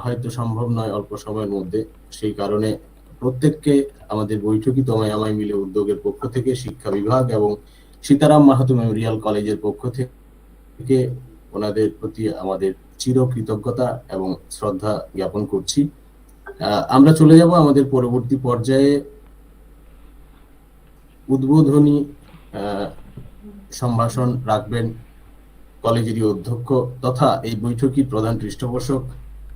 হয়তো সম্ভব নয় অল্প সময়ের মধ্যে। সেই কারণে প্রত্যেককে আমাদের বৈঠকি তোমায় আমায় মিলে উদ্যোগের পক্ষ থেকে, শিক্ষা বিভাগ এবং সীতারাম মাহাতো মেমোরিয়াল কলেজের পক্ষ থেকে ওনাদের প্রতি আমাদের চির কৃতজ্ঞতা এবং শ্রদ্ধা জ্ঞাপন করছি। আমরা চলে যাব আমাদের পরবর্তী পর্যায়ে। উদ্বোধনী সম্ভাষণ রাখবেন কলেজেরই অধ্যক্ষ তথা এই বৈঠকির প্রধান পৃষ্ঠপোষক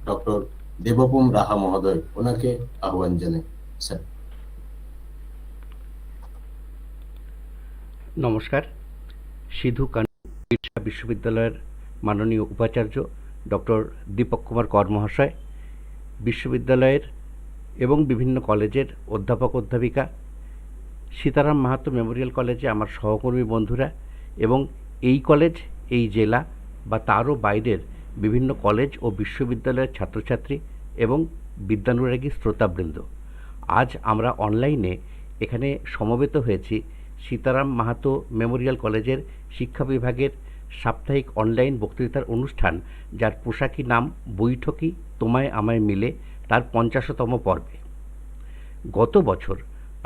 ডক্টর দেবপম রাহা মহোদয়। ওনাকে আহ্বান জানাই। স্যার। নমস্কার। সিধু কানু বিশ্ববিদ্যালয়ের মাননীয় উপাচার্য ডক্টর দীপক কুমার কর মহাশয়, বিশ্ববিদ্যালয়ের এবং বিভিন্ন কলেজের অধ্যাপক অধ্যাপিকা, সীতারাম মাহাতো মেমোরিয়াল কলেজে আমার সহকর্মী বন্ধুরা এবং এই কলেজ, এই জেলা বা তারও বাইরের বিভিন্ন কলেজ ও বিশ্ববিদ্যালয়ের ছাত্রছাত্রী এবং বিদ্যানুরাগী শ্রোতাবৃন্দ, আজ আমরা অনলাইনে এখানে সমবেত হয়েছি সীতারাম মাহাতো মেমোরিয়াল কলেজের শিক্ষা বিভাগের সাপ্তাহিক অনলাইন বক্তৃতার অনুষ্ঠান, যার পোশাকি নাম বৈঠকি তোমায় আমায় মিলে, তার 50তম পর্বে। গত বছর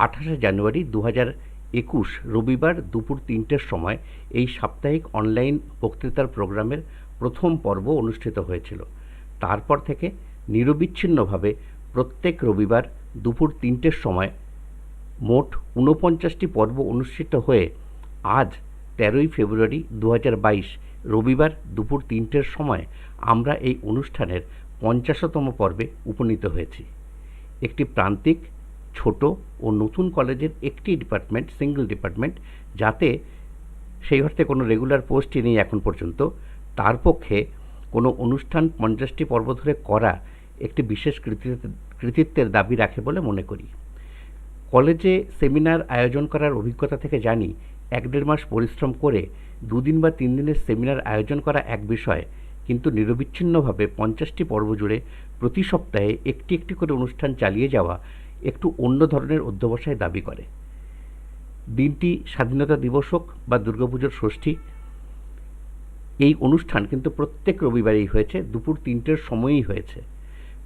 28শে জানুয়ারি 2021 রবিবার দুপুর 3টের সময় এই সাপ্তাহিক অনলাইন বক্তৃতার প্রোগ্রামের প্রথম পর্ব অনুষ্ঠিত হয়েছিল। তারপর থেকে নিরবিচ্ছিন্নভাবে প্রত্যেক রবিবার দুপুর 3টের সময় মোট 49টি পর্ব অনুষ্ঠিত হয়ে আজ 13ই ফেব্রুয়ারি 2022 রবিবার দুপুর 3টের সময় আমরা এই অনুষ্ঠানের 50তম পর্বে উপনীত হয়েছি। একটি প্রান্তিক, ছোট ও নতুন কলেজের একটি ডিপার্টমেন্ট, সিঙ্গল ডিপার্টমেন্ট, যাতে সেই অর্থে কোনো রেগুলার পোস্টই নেই এখন পর্যন্ত, তার পক্ষে কোনো অনুষ্ঠান 50টি পর্ব ধরে করা একটি বিশেষ কৃতিত্বের দাবি রাখে বলে মনে করি। কলেজে সেমিনার আয়োজন করার অভিজ্ঞতা থেকে জানি, 1-1.5 মাস পরিশ্রম করে 2 দিন বা 3 দিনের সেমিনার আয়োজন করা এক বিষয়, কিন্তু নিরবিচ্ছিন্নভাবে 50টি পর্ব জুড়ে প্রতি সপ্তাহে একটি একটি করে অনুষ্ঠান চালিয়ে যাওয়া একটু অন্য ধরনের অধ্যবসায় দাবি করে। দিনটি স্বাধীনতা দিবস হোক বা দুর্গাপুজোর ষষ্ঠী, এই অনুষ্ঠান কিন্তু প্রত্যেক রবিবারেই হয়েছে, দুপুর 3টের সময়ই হয়েছে।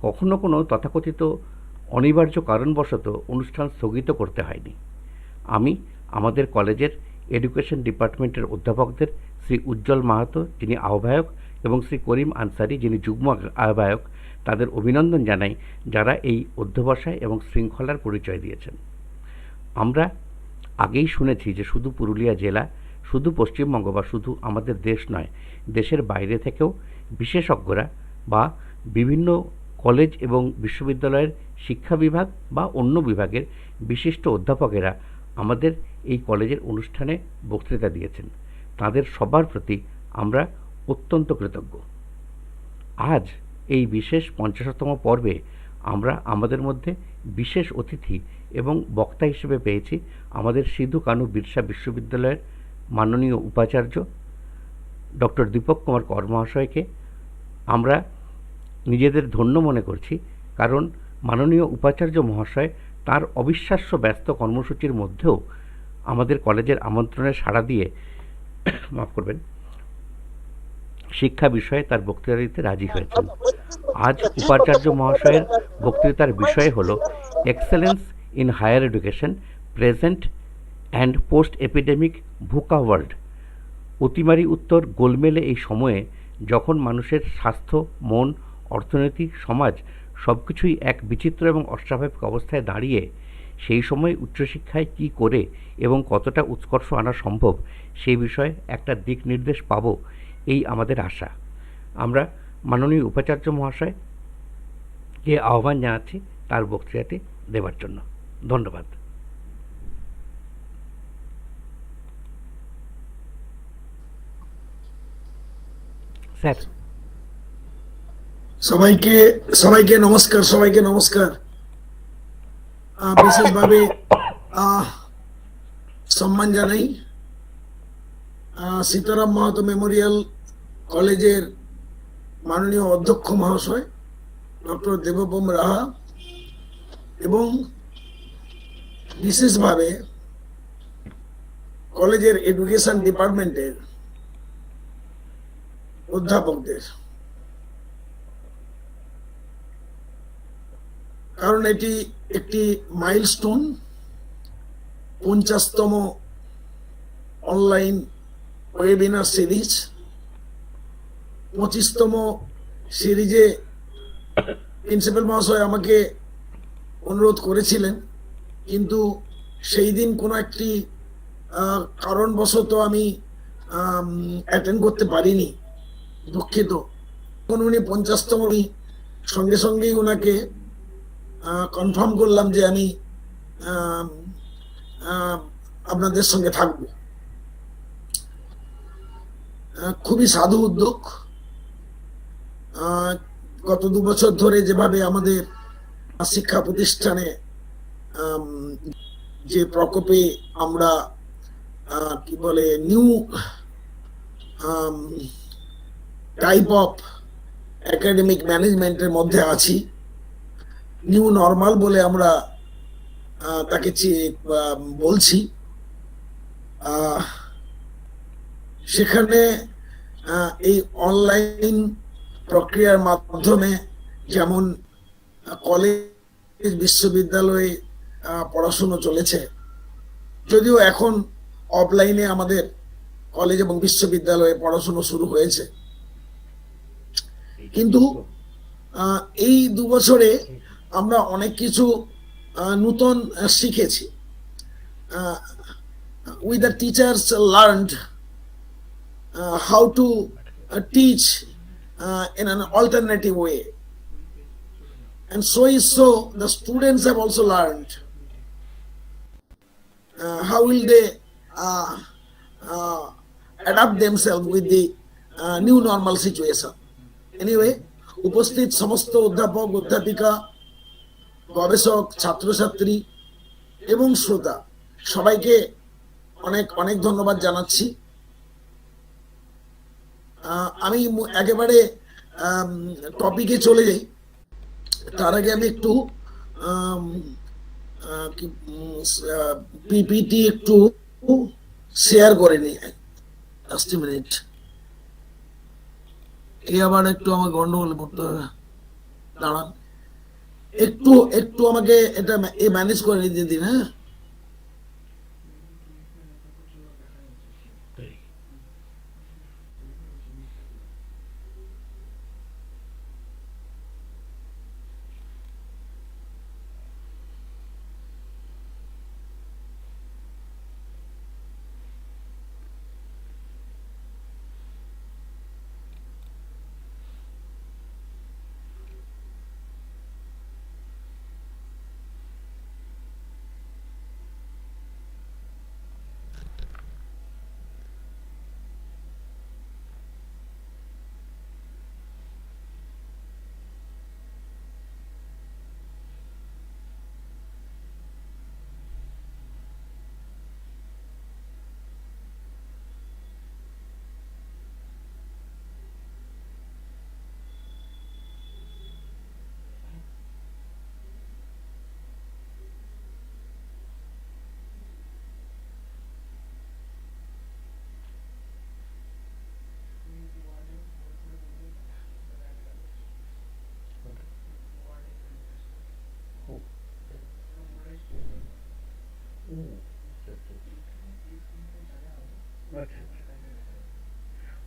কখনো কোনো তথাকথিত অনিবার্য কারণবশত অনুষ্ঠান স্থগিত করতে হয়নি। আমি আমাদের কলেজের এডুকেশন ডিপার্টমেন্টের অধ্যাপকদের শ্রী উজ্জ্বল মাহাতো, যিনি আহ্বায়ক, এবং শ্রী করিম আনসারি, যিনি যুগ্ম আহ্বায়ক, তাদের অভিনন্দন জানাই, যারা এই অধ্যবসায় এবং শৃঙ্খলার পরিচয় দিয়েছেন। আমরা আগেই শুনেছি যে শুধু পুরুলিয়া জেলা, শুধু পশ্চিমবঙ্গ বা শুধু আমাদের দেশ নয়, দেশের বাইরে থেকেও বিশেষজ্ঞরা বা বিভিন্ন কলেজ এবং বিশ্ববিদ্যালয়ের শিক্ষা বিভাগ বা অন্য বিভাগের বিশিষ্ট অধ্যাপকেরা আমাদের এই কলেজের অনুষ্ঠানে বক্তৃতা দিয়েছেন। তাদের সবার প্রতি আমরা অত্যন্ত কৃতজ্ঞ। আজ এই বিশেষ 50তম পর্বে আমরা আমাদের মধ্যে বিশেষ অতিথি এবং বক্তা হিসেবে পেয়েছি আমাদের সিধু কানু বিরসা বিশ্ববিদ্যালয়ের মাননীয় উপাচার্য ডক্টর দীপক কুমার কর মহাশয়কে। আমরা নিজেদের ধন্য মনে করছি, কারণ মাননীয় উপাচার্য মহাশয় তার অবিশ্বাস্য ব্যস্ত কর্মসূচির মধ্যেও আমাদের কলেজের আমন্ত্রণে সাড়া দিয়ে মাফ করবেন, শিক্ষা বিষয়ে তার বক্তৃতা দিতে রাজি হয়েছেন। আজ উপাচার্য মহাশয়ের বক্তৃতার বিষয় হল excellence in higher education, present and post epidemic VUCA world. অতিমারি উত্তর গোলমেলে এই সময়ে, যখন মানুষের স্বাস্থ্য, মন, অর্থনীতি, সমাজ সবকিছুই এক বিচিত্র এবং অস্বাভাবিক অবস্থায় দাঁড়িয়ে, সেই সময় উচ্চশিক্ষায় কী করে এবং কতটা উৎকর্ষ আনা সম্ভব, সেই বিষয়ে একটা দিক নির্দেশ পাব, এই আমাদের আশা। আমরা মাননীয় উপাচার্য মহাশয়কে আহ্বান জানাচ্ছি তার বক্তৃতাটি দেওয়ার জন্য। ধন্যবাদ। স্যার। সবাইকে নমস্কার। বিশেষভাবে সম্মান জানাই সীতারাম মাহাতো মেমোরিয়াল কলেজের মাননীয় অধ্যক্ষ মহাশয় ডক্টর দেবপম রাহা, এবং বিশেষভাবে কলেজের এডুকেশন ডিপার্টমেন্টের অধ্যাপকদের। কারণ এটি একটি মাইলস্টোন, 50তম অনলাইন ওয়েবিনার সিরিজ। 25তম সিরিজে প্রিন্সিপাল মহাশয় আমাকে অনুরোধ করেছিলেন, কিন্তু সেই দিন কোনো একটি কারণবশত আমি অ্যাটেন্ড করতে পারিনি, দুঃখিত। এখন উনি 50তম, সঙ্গে সঙ্গেই ওনাকে কনফার্ম করলাম যে আমি আপনাদের সঙ্গে থাকবো। খুবই সাধু উদ্যোগ। গত 2 বছর ধরে যেভাবে আমাদের শিক্ষা প্রতিষ্ঠানে যে প্রকোপে আমরা কি বলে নিউ টাইপ অফ একাডেমিক ম্যানেজমেন্টের মধ্যে আছি, নিউ নর্মাল বলে আমরা তাকে বলছি, সেখানে এই অনলাইন প্রক্রিয়ার মাধ্যমে যেমন কলেজ বিশ্ববিদ্যালয়ে পড়াশুনো চলেছে, যদিও এখন অফলাইনে আমাদের কলেজ এবং বিশ্ববিদ্যালয়ে পড়াশুনো শুরু হয়েছে, কিন্তু এই 2 বছরে আমরা অনেক কিছু নতুন শিখেছি। We the teachers learned how to teach in an alternative way, and so the students have also learned how will they adapt themselves with the new normal situation. Anyway, উপস্থিত সমস্ত অধ্যাপক, অধ্যাপিকা, গবেষক, ছাত্রছাত্রী এবং শ্রোতা সবাইকে অনেক অনেক ধন্যবাদ জানাচ্ছি। আমি একেবারে টপিকে চলে যাই, তার আগে আমি একটু পিপিটি একটু শেয়ার করে নিই। জাস্ট মিনিট, এই আবার একটু আমার গন্ডগোল করতে হবে, দাঁড়ান একটু আমাকে এটা ম্যানেজ করে নিতে দিন। হ্যাঁ,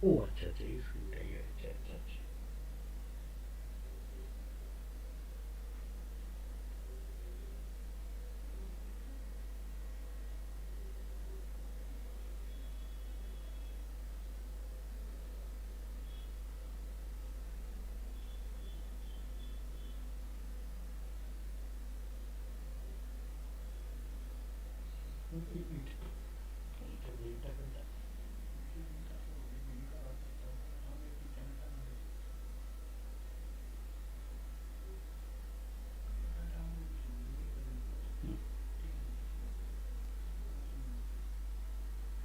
ও আচ্ছা আচ্ছা, এই স্কুলটাই আছে। আচ্ছা আচ্ছা,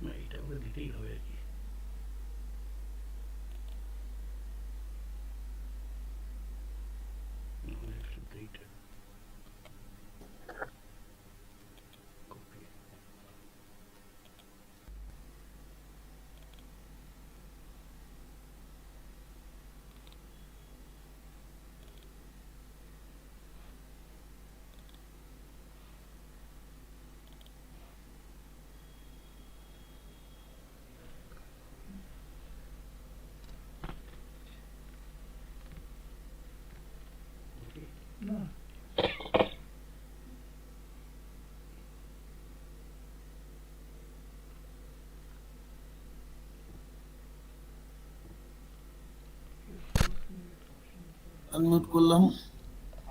না এটা আমরা দিতেই হবে আর কি। এইটা আনমিউট করলাম।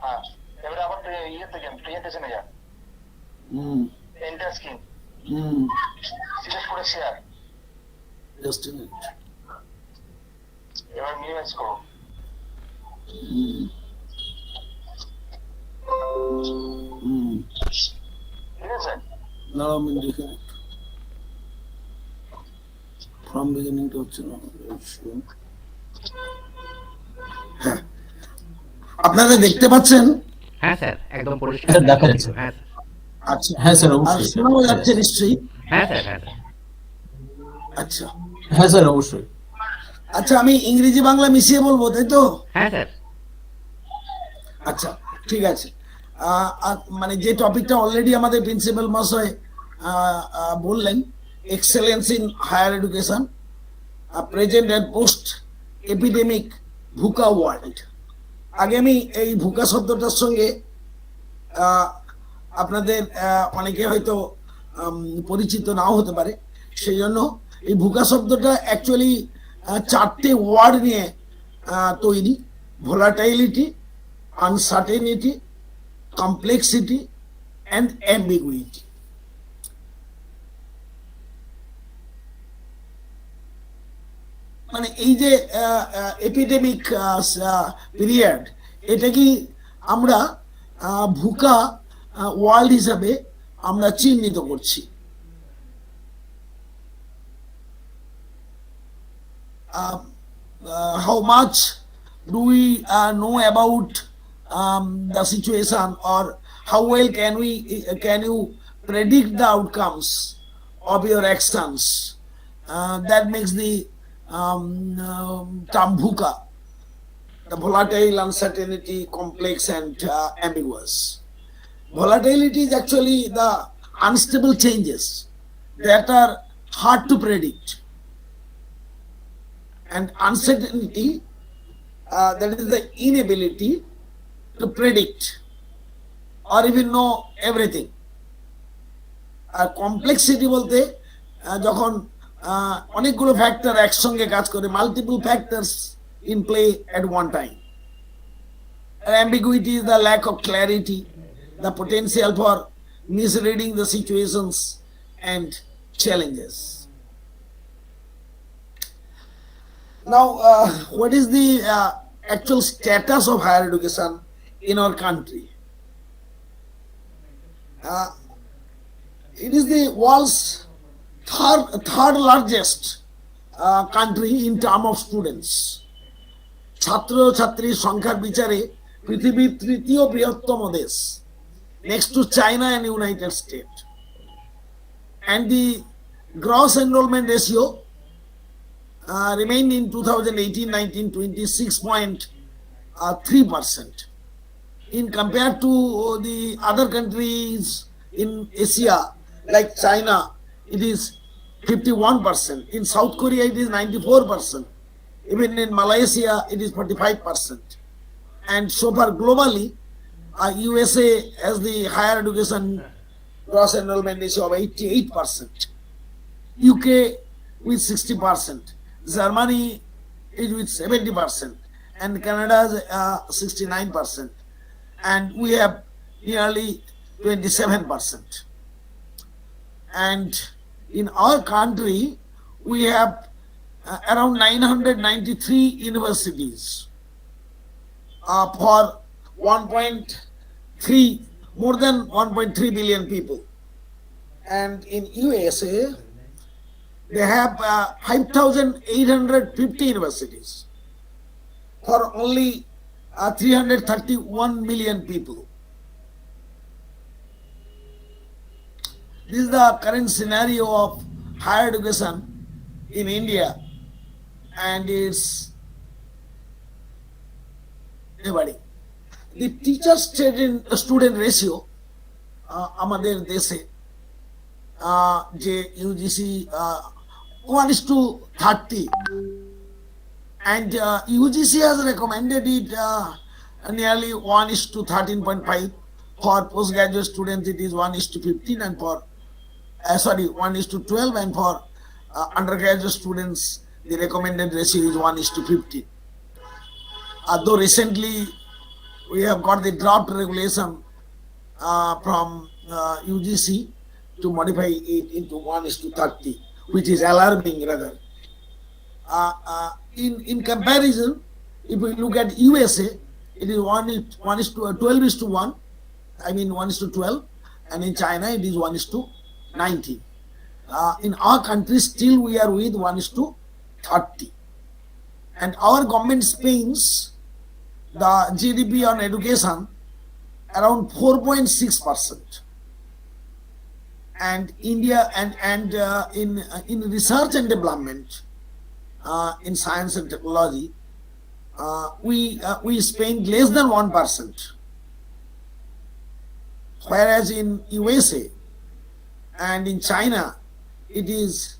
হ্যাঁ, এবারে আবার ইয়ে থেকে প্রেজেন্টেশনে যা, হুম এন্টার স্ক্রিন, হুম সিলেক্ট করে শেয়ার, জাস্ট এ মিনিট। এবার মিনিমাইজ করো। হুম ঠিক আছে, দাঁড়াও আমি দেখে নিই। ফ্রম বিগিনিংটা হচ্ছে না। হ্যাঁ, আপনারা দেখতে পাচ্ছেন? হ্যাঁ স্যার, একদম পরিষ্কার স্যার, দেখা যাচ্ছে। হ্যাঁ স্যার। আচ্ছা, হ্যাঁ স্যার, আর অবশ্যই স্যার। শোনাও যাচ্ছে নিশ্চয়ই? হ্যাঁ স্যার, হ্যাঁ স্যার। আচ্ছা হ্যাঁ স্যার, অবশ্যই। আচ্ছা, আমি ইংরেজি বাংলা মিশিয়ে বলবো, তাই তো? হ্যাঁ স্যার। আচ্ছা, ঠিক আছে। মানে যে টপিকটা অলরেডি আমাদের প্রিন্সিপাল মহাশয় বললেন, excellence in higher education, present and post epidemic VUCA world. আগে আমি এই ভুকা শব্দটার সঙ্গে আপনাদের অনেকে হয়তো পরিচিত নাও হতে পারে, সেই জন্য এই ভুকা শব্দটা অ্যাকচুয়ালি 4টে ওয়ার্ড নিয়ে তৈরি: ভোলাটাইলিটি, আনসার্টেনিটি, কমপ্লেক্সিটি অ্যান্ড অ্যাম্বিগুইটি। মানে এই যে এপিডেমিক পিরিয়ড, এটা কি আমরা ভুকা ওয়ার্ল্ড হিসাবে আমরা চিহ্নিত করছি। How much do we know about the situation, or how well can you predict the outcomes of your actions? That makes the term VUCA, the volatile, uncertainty, complex and ambiguous. Volatility is actually the unstable changes that are hard to predict, and uncertainty, that is the inability to predict or even know everything. আর complexity বলতে যখন অনেকগুলো factor একসঙ্গে কাজ করে, multiple factors in play at one time. Ambiguity is the lack of clarity, the potential for misreading the situations and challenges. Now, what is the actual status of higher education in our country? It is the world's third largest country in terms of students. ছাত্র ছাত্রীর সংখ্যার বিচারে পৃথিবীর তৃতীয় বৃহত্তম দেশ, next to China and United States. And the gross enrollment ratio remained in 2018-19 26.3%. In compared to the other countries in Asia, like China, it is 51%. In South Korea, it is 94%. Even in Malaysia, it is 45%. And so far globally, USA has the higher education gross enrollment ratio of 88%. UK with 60%. Germany is with 70%. And Canada is 69%. And we have nearly 27%. And in our country, we have around 993 universities for 1.3, more than 1.3 billion people. And in USA, they have 5,850 universities for only 331 million people. This is the current scenario of higher education in India, and its dividing. The teacher student ratio আমাদের দেশে যে UGC 1:30, and UGC has recommended it nearly 1:13.5. For postgraduate students it is 1:15, and for 1:12, and for undergraduate students the recommended ratio is 1:15. Though recently we have got the draft regulation from UGC to modify it into 1:30, which is alarming rather. In comparison, if we look at USA, it is 12:1. I mean 1:12, and in China it is 1:90. In our country, still we are with 1:30, and our government spends the GDP on education around 4.6%, and India and in research and development, in science and technology, we spend less than 1%, whereas in USA and in China it is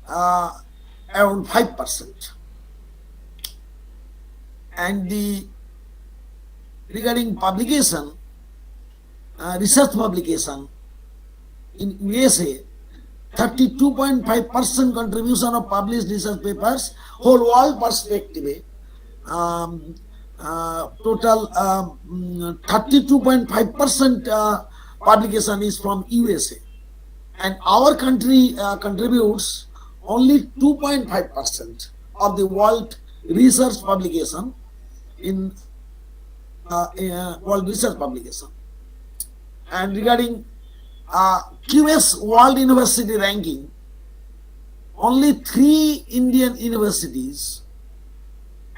around 5%. And regarding publication, research publication, in USA, 32.5% contribution of published research papers, whole world perspective, total 32.5% publication is from USA, and our country contributes only 2.5% of the world research publication in world research publication. And regarding QS World University ranking, only 3 Indian universities,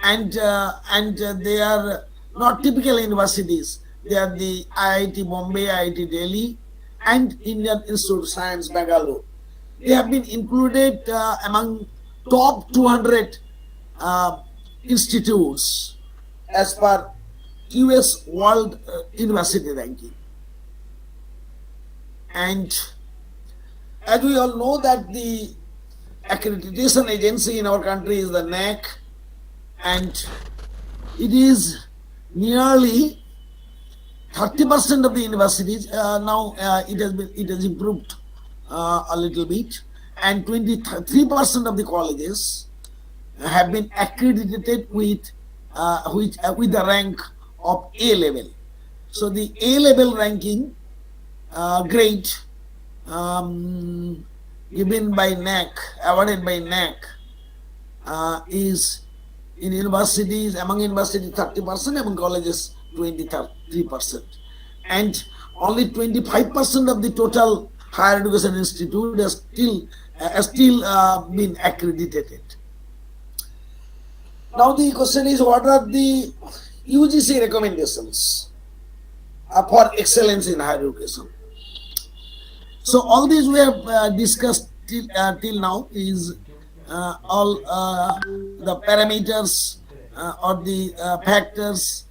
and they are not typical universities. They are the IIT Bombay, IIT Delhi, and Indian Institute of Science, Bangalore. They have been included among top 200 institutes as per QS World University ranking. And as we all know that the accreditation agency in our country is the NAC, and it is nearly 30% of the universities. Now it has improved a little bit, and 23% of the colleges have been accredited with the rank of A level. So the A level ranking grade given by NAC, awarded by NAC, is in universities, among universities 30%, among colleges 23%, and only 25% of the total higher education institute has still been accredited. Now the question is, what are the UGC recommendations for excellence in higher education? So all these we have discussed till now is all the parameters or the factors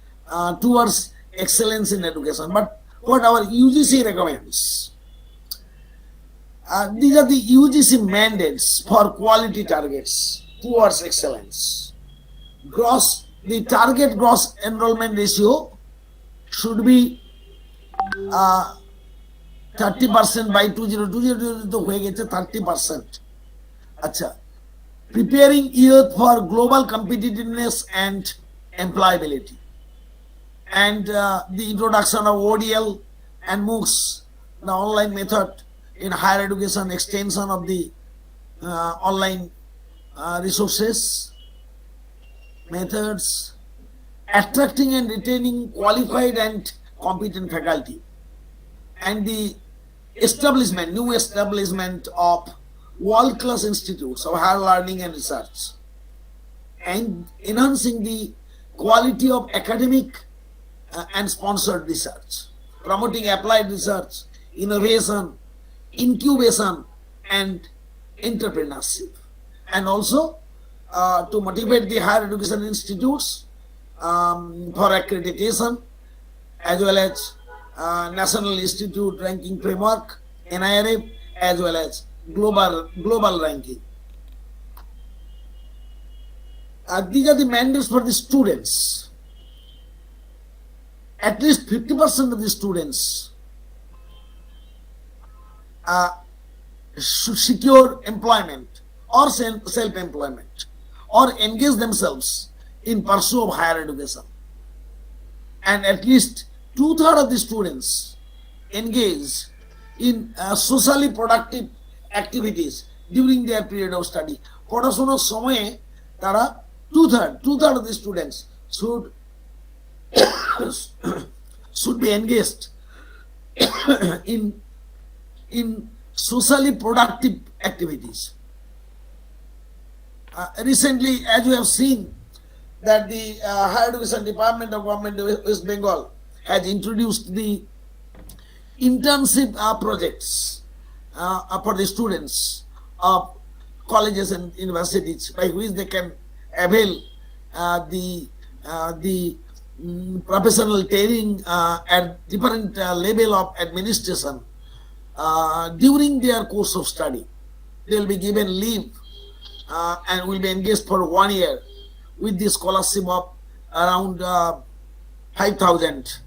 towards excellence in education. But what our UGC recommends, these are the UGC mandates for quality targets towards excellence. The target gross enrollment ratio should be 30% by 2020 to হয়ে গেছে 30%. আচ্ছা, preparing youth for global competitiveness and employability, and the introduction of ODL and MOOCs, the online method in higher education, extension of the online resources, methods, attracting and retaining qualified and competent faculty, and the new establishment of world-class institutes of higher learning and research, and enhancing the quality of academic and sponsored research, promoting applied research, innovation, incubation, and entrepreneurship, and also to motivate the higher education institutes for accreditation, as well as National Institute Ranking Framework, NIRF, as well as global ranking. These are the mandates for the students. At least 50% of the students should secure employment or self-employment or engage themselves in pursuit of higher education. and at least two-thirds of the students engage in socially productive activities during their period of study. পড়াশোনার সময়ে তারা two-thirds of the students should be engaged in socially productive activities. Recently, as you have seen, that the Higher Education Department of Government of West Bengal has introduced the internship projects for the students of colleges and universities, by which they can avail the professional training at different level of administration during their course of study. They will be given leave and will be engaged for 1 year with the scholarship of around 5,000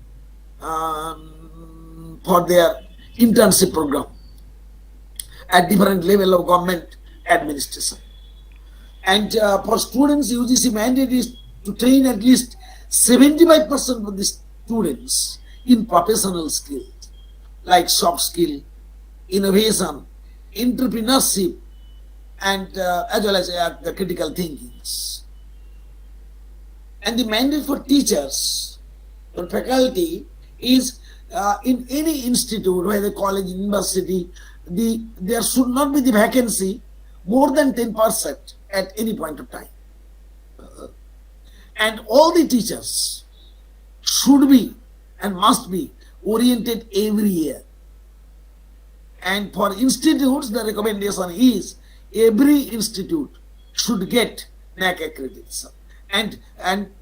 for their internship program at different level of government administration. And for students, UGC mandate is to train at least 75% of the students in professional skills like soft skill, innovation, entrepreneurship, and as well as the critical thinkings. And the mandate for teachers or faculty is in any institute, whether college, university, there should not be the vacancy more than 10% at any point of time. And all the teachers should be and must be oriented every year. And for institutes, the recommendation is every institute should get NAAC accreditation. And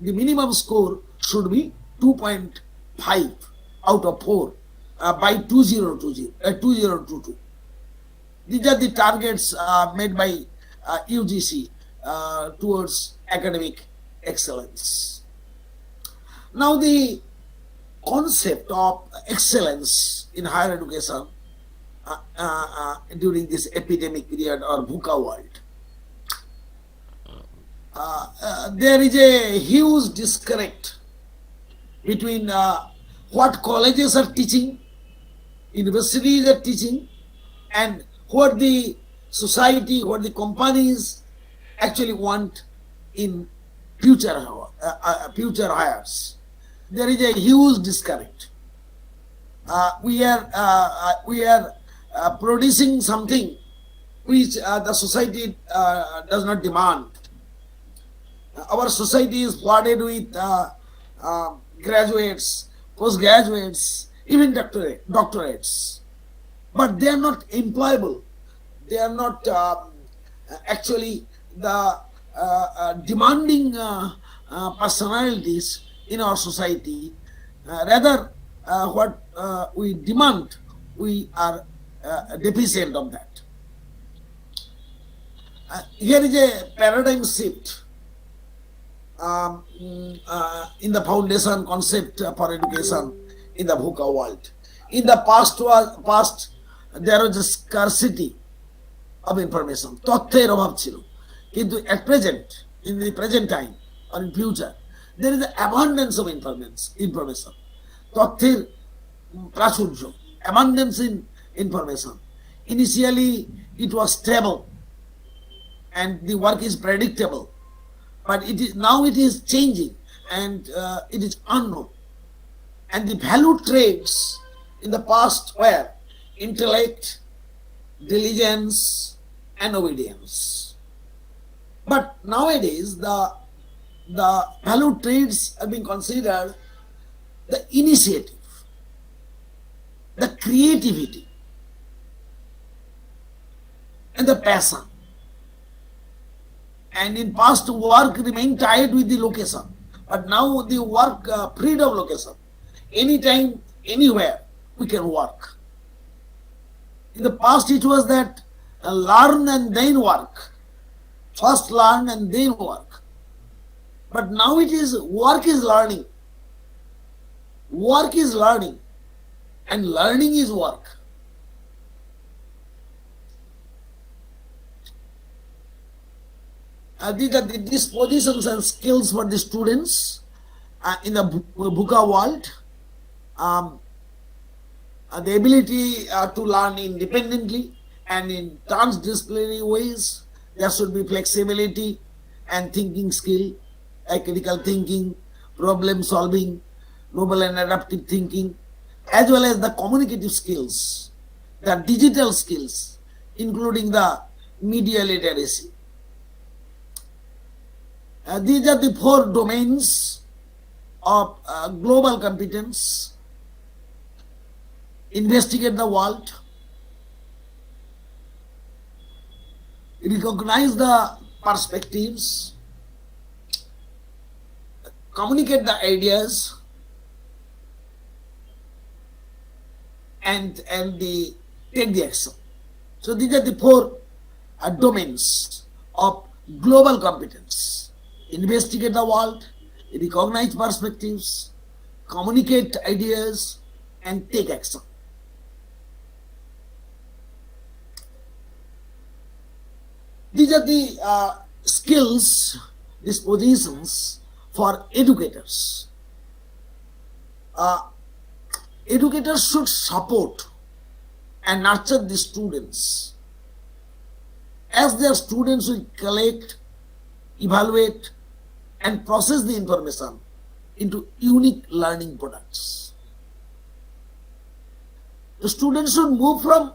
the minimum score should be 2.5 out of 4 by 2022. These are the targets made by UGC towards academic excellence. Now, the concept of excellence in higher education during this epidemic period or VUCA world, there is a huge disconnect between what colleges are teaching, universities are teaching, and what the society, what the companies actually want in future hires. There is a huge disconnect. We are producing something which the society does not demand. Our society is flooded with graduates, postgraduates, even doctorates, but they are not employable. They are not actually the demanding personalities in our society. Rather, what we demand, we are deficient of that. Here is a paradigm shift in the foundation concept for education in the VUCA world. In the past, there was a scarcity of information. তথ্যের অভাব ছিল, কিন্তু at present, in the present time or in future, there is an abundance of information. তথ্যের প্রাচুর্য, abundance in information. Initially, it was stable and the work is predictable, but now it is changing and it is unknown. And the value traits in the past were intellect, diligence, and obedience. But nowadays, the value traits are being considered the initiative, the creativity, and the passion. And in past, work remained tied with the location, but now the work freed of location. Anytime, anywhere, we can work. In the past, it was that learn and then work. First learn and then work. But now it is work is learning. Work is learning. And learning is work. These are the dispositions and skills for the students in the VUCA world, the ability to learn independently and in transdisciplinary ways. There should be flexibility and thinking skill, like critical thinking, problem solving, novel and adaptive thinking, as well as the communicative skills, the digital skills, including the media literacy. These are the 4 domains of global competence. Investigate the world, recognize the perspectives, communicate the ideas, and take the action. So these are the 4 domains of global competence: investigate the world, recognize perspectives, communicate ideas, and take action. These are the skills, these positions for educators. Educators should support and nurture the students, as their students will collect, evaluate, and process the information into unique learning products. The students should move from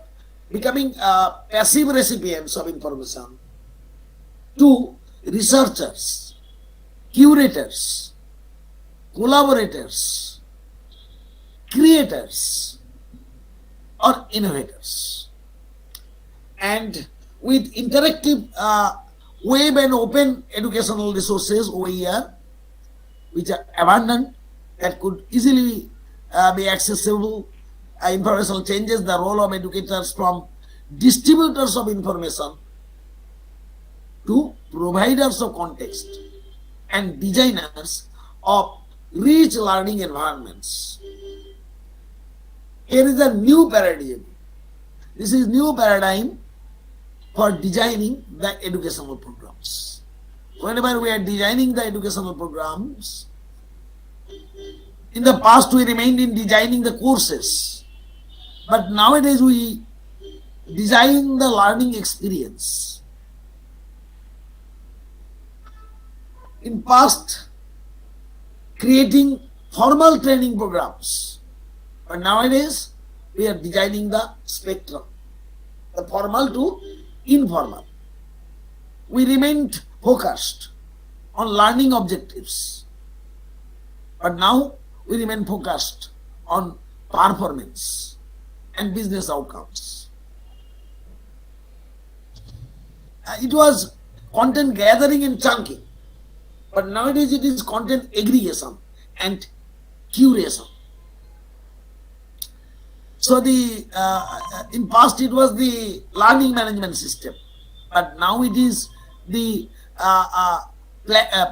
becoming passive recipients of information to researchers, curators, collaborators, creators, or innovators. And with interactive web and open educational resources OER, which are abundant, that could easily be accessible, information changes the role of educators from distributors of information to providers of context and designers of rich learning environments. Here is a new paradigm. This is new paradigm for designing the educational programs. Whenever we are designing the educational programs, in the past we remained in designing the courses, but nowadays we design the learning experience. In past, creating formal training programs, but nowadays we are designing the spectrum, the formal to informal. We remained focused on learning objectives, but now we remain focused on performance and business outcomes. It was content gathering and chunking, but nowadays it is content aggregation and curation. So in past it was the learning management system, but now it is the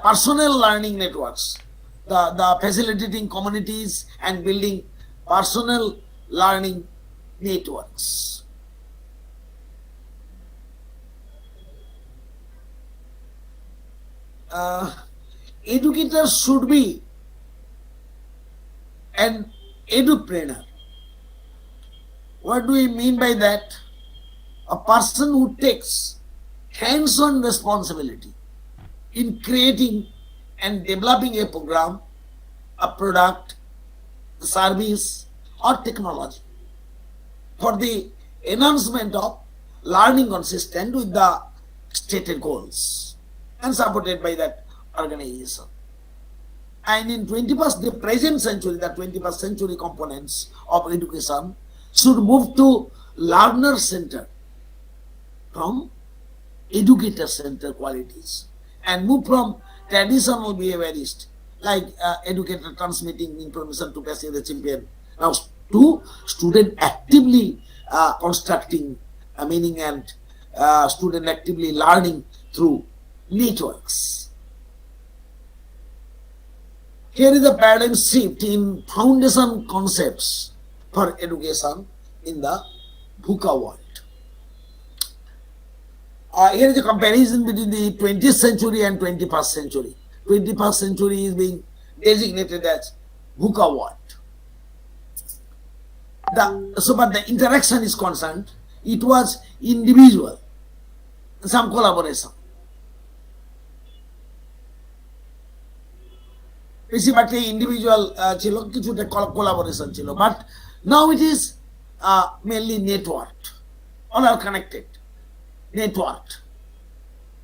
personal learning networks, the facilitating communities and building personal learning networks. Educators should be an edupreneur. What do we mean by that? A person who takes hands-on responsibility in creating and developing a program, a product, a service, or technology for the enhancement of learning consistent with the stated goals and supported by that organization. And in the present century, the 21st century components of education should move to learner center from educator center qualities and move from traditional behaviorist like educator transmitting information to passive recipient now to student actively constructing meaning and student actively learning through networks. Here is a paradigm shift in foundation concepts for education in the VUCA world. Here is a comparison between the 20th century and 21st century. 21st century is being designated as VUCA ward. But the interaction is concerned, it was individual, some collaboration. বেশিরভাগটাই individual ছিল, কিছুটা collaboration ছিল, but now it is mainly network, all are connected, network.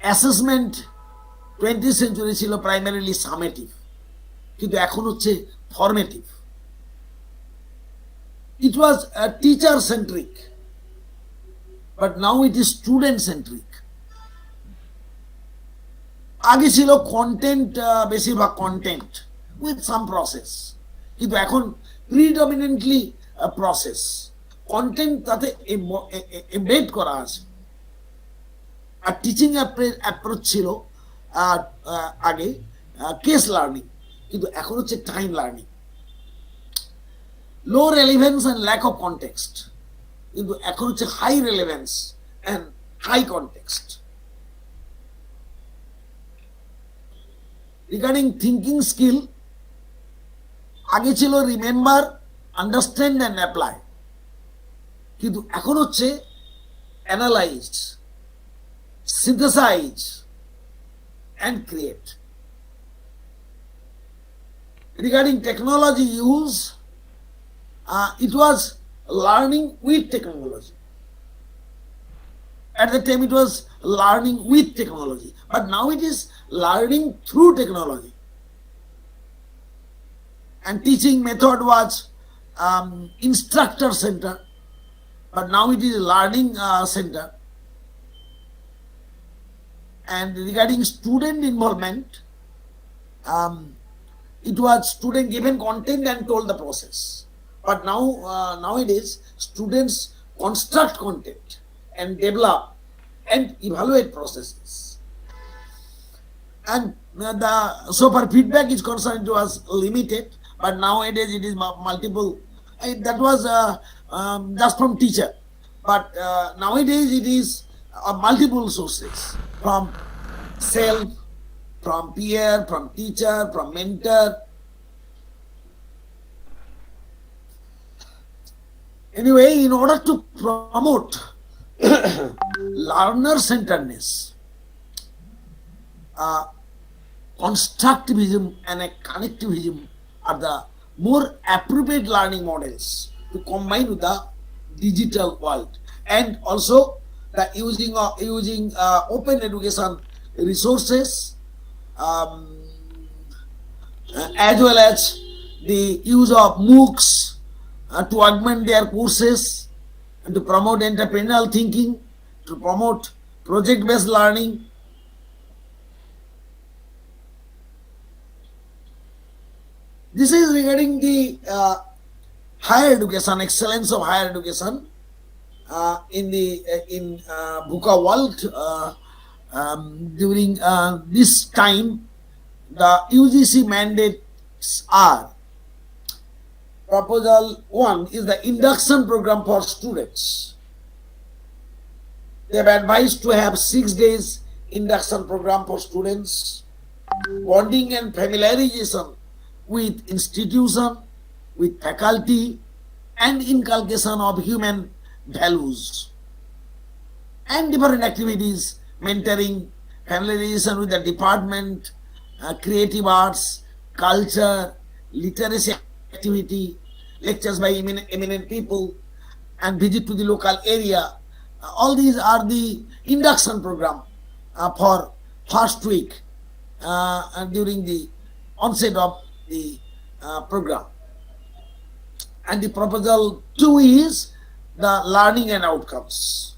Assessment 20th century ছিল primarily summative, কিন্তু এখন হচ্ছে formative. It was teacher centric, but now it is student centric. আগে ছিল কন্টেন্ট, বেশিরভাগ কন্টেন্ট উইথ সাম প্রসেস, কিন্তু এখন predominantly process, content তাতে এমবেড করা আছে। আর টিচিং অ্যাপ্রোচ ছিল আগে কেস লার্নিং, কিন্তু এখন হচ্ছে time learning. Low relevance and lack of context, কিন্তু এখন হচ্ছে high relevance and high context. Regarding thinking skill, আগে ছিল রিমেম্বার, আন্ডারস্ট্যান্ড অ্যান্ড অ্যাপ্লাই, কিন্তু এখন হচ্ছে analyse, synthesise and create. Regarding technology use, it was learning with technology. At the time it was learning with technology, but now it is learning through technology. And teaching method was instructor center, but now it is learning center. And regarding student involvement, it was student given content and told the process. But now nowadays students construct content and develop and evaluate processes. And so far feedback is concerned, it was limited, but nowadays it is multiple. That was just from teacher, but nowadays it is multiple sources, from self, from peer, from teacher, from mentor. Anyway, in order to promote learner-centeredness, constructivism and connectivism are the more appropriate learning models to combine with the digital world, and also the using open education resources, as well as the use of MOOCs to augment their courses, and to promote entrepreneurial thinking, to promote project-based learning. This is regarding the higher education, excellence of higher education in VUCA world. During this time, the UGC mandates are: Proposal 1 is the induction program for students. They have advised to have 6 days induction program for students, bonding and familiarization with institution, with faculty, and inculcation of human values, and different activities, mentoring, familiarization with the department, creative arts, culture, literacy activity, lectures by eminent people, and visit to the local area. All these are the induction program for first week during the onset of the program. And the proposal 2 is the learning and outcomes.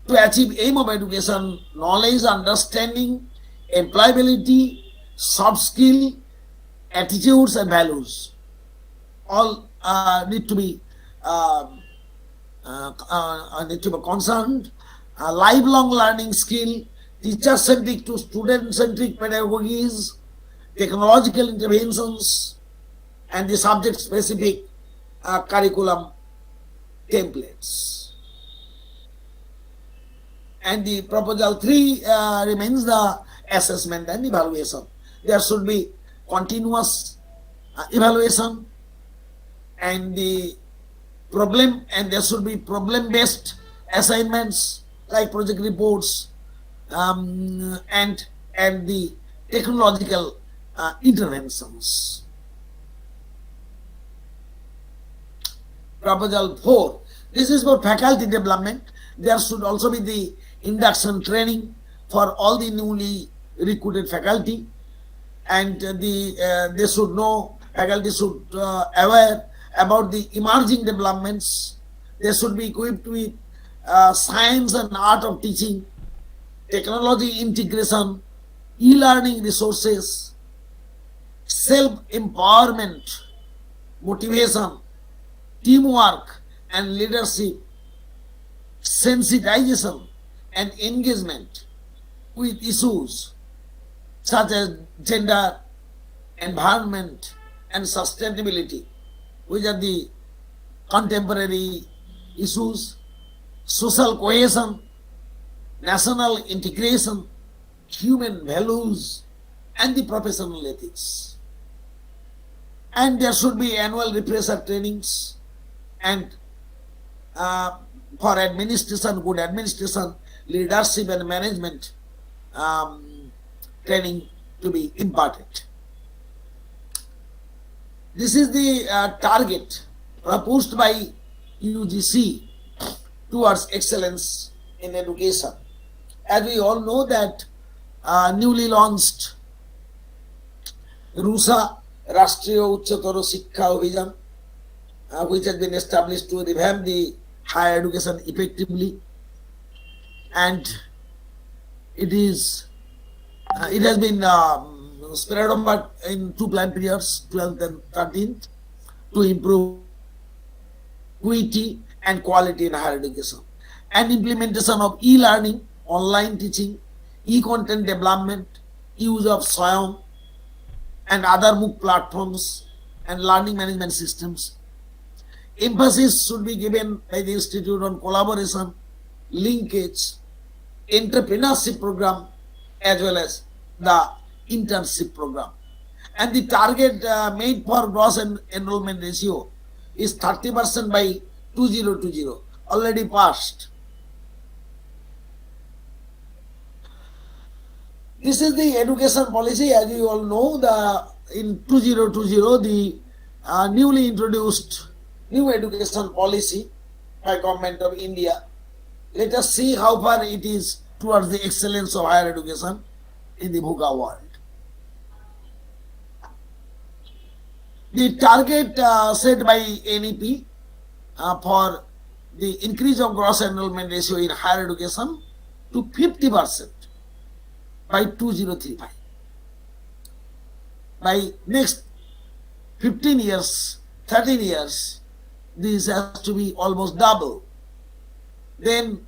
To achieve aim of education, knowledge, understanding, employability, soft skill, attitudes and values, all need to be concerned. Lifelong learning skill, teacher-centric to student-centric pedagogies, technological interventions, and the subject-specific curriculum templates. And the proposal 3 remains the assessment and evaluation. There should be continuous evaluation and the problem, and there should be problem-based assignments like project reports and the technological interventions. Proposal 4. This is for faculty development. There should also be the induction training for all the newly recruited faculty, and they should know, faculty should aware about the emerging developments. They should be equipped with science and art of teaching, technology integration, e-learning resources, self-empowerment, motivation, teamwork and leadership, sensitization and engagement with issues such as gender, environment and sustainability, which are the contemporary issues, social cohesion, national integration, human values and the professional ethics. And there should be annual refresher trainings and for administration, good administration, leadership and management training to be imparted. This is the target proposed by UGC towards excellence in education. As we all know that newly launched RUSA, Rashtriya Uchchatar Shiksha Abhiyan, which has been established to revamp the higher education effectively, and it has been spread over in 2 plan periods, 12th and 13th, to improve equity and quality in higher education, and implementation of e-learning, online teaching, e-content development, use of SWAYAM and other MOOC platforms and learning management systems. Emphasis should be given by the Institute on collaboration, linkage, entrepreneurship program, as well as the internship program. And the target made for gross enrollment ratio is 30% by 2020, already passed. This is the education policy. As you all know, in 2020, the newly introduced new education policy by Government of India. Let us see how far it is towards the excellence of higher education in the VUCA world. The target set by NEP for the increase of gross enrollment ratio in higher education to 50% by 2035. By next 15 years, 13 years, this has to be almost double. Then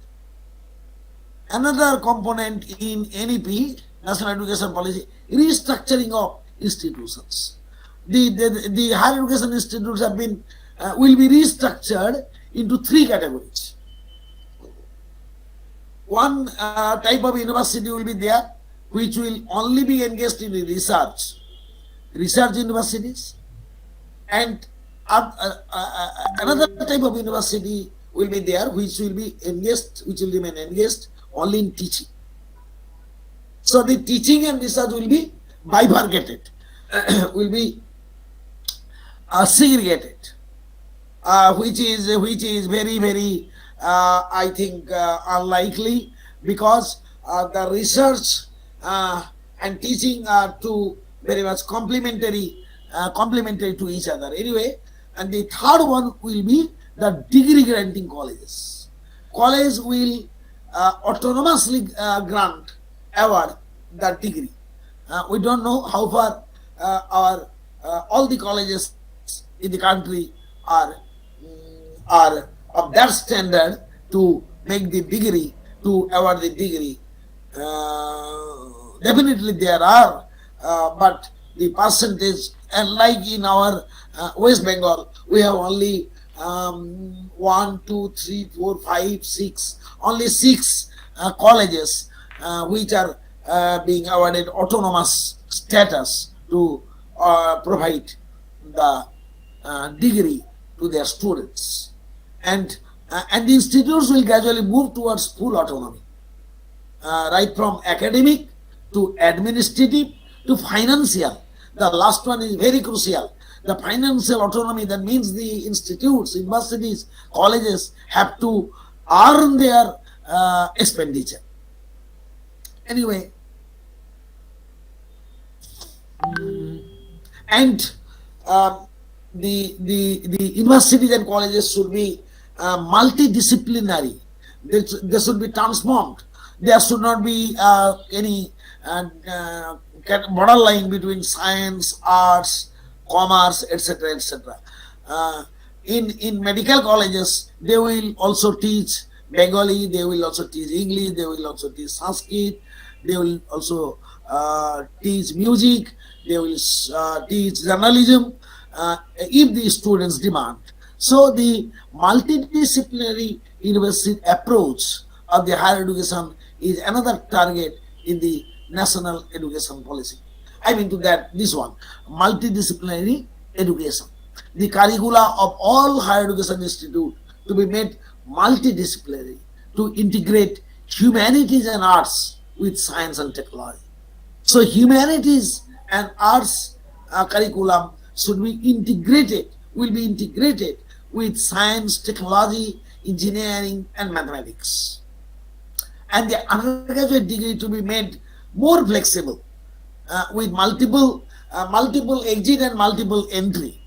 another component in NEP, National Education Policy, restructuring of institutions. The higher education institutes have been will be restructured into 3 categories. One type of university will be there which will only be engaged in research universities, and another type of university will be there which will remain engaged only in teaching. So the teaching and research will be bifurcated, will be segregated, which is very, very I think unlikely, because the research and teaching are two very much complementary to each other. Anyway, and the third one will be the degree granting colleges. College will autonomously grant, award the degree. We don't know how far our all the colleges in the country are of that standard to make the degree, to award the degree. Definitely there are, but the percentage, and like in our West Bengal, we have only 1, 2, 3, 4, 5, 6, only 6 colleges which are being awarded autonomous status to provide the degree to their students, and the institutes will gradually move towards full autonomy, right from academic to administrative to financial. The last one is very crucial. The financial autonomy, that means the institutes, universities, colleges have to earn their expenditure. Anyway, and the universities and colleges should be multidisciplinary. They should be transformed. There should not be any borderline between science, arts, commerce, etc., etc. In medical colleges, they will also teach Bengali, they will also teach English, they will also teach Sanskrit, they will also teach music, they will teach journalism, if the students demand. So the multidisciplinary university approach of the higher education is another target in the national education policy. I mean to that, this one, multidisciplinary education. The curricula of all higher education institutes to be made multidisciplinary, to integrate humanities and arts with science and technology. So humanities and arts curriculum should be integrated, will be integrated with science, technology, engineering, and mathematics. And the undergraduate degree to be made more flexible, with multiple exit and multiple entry.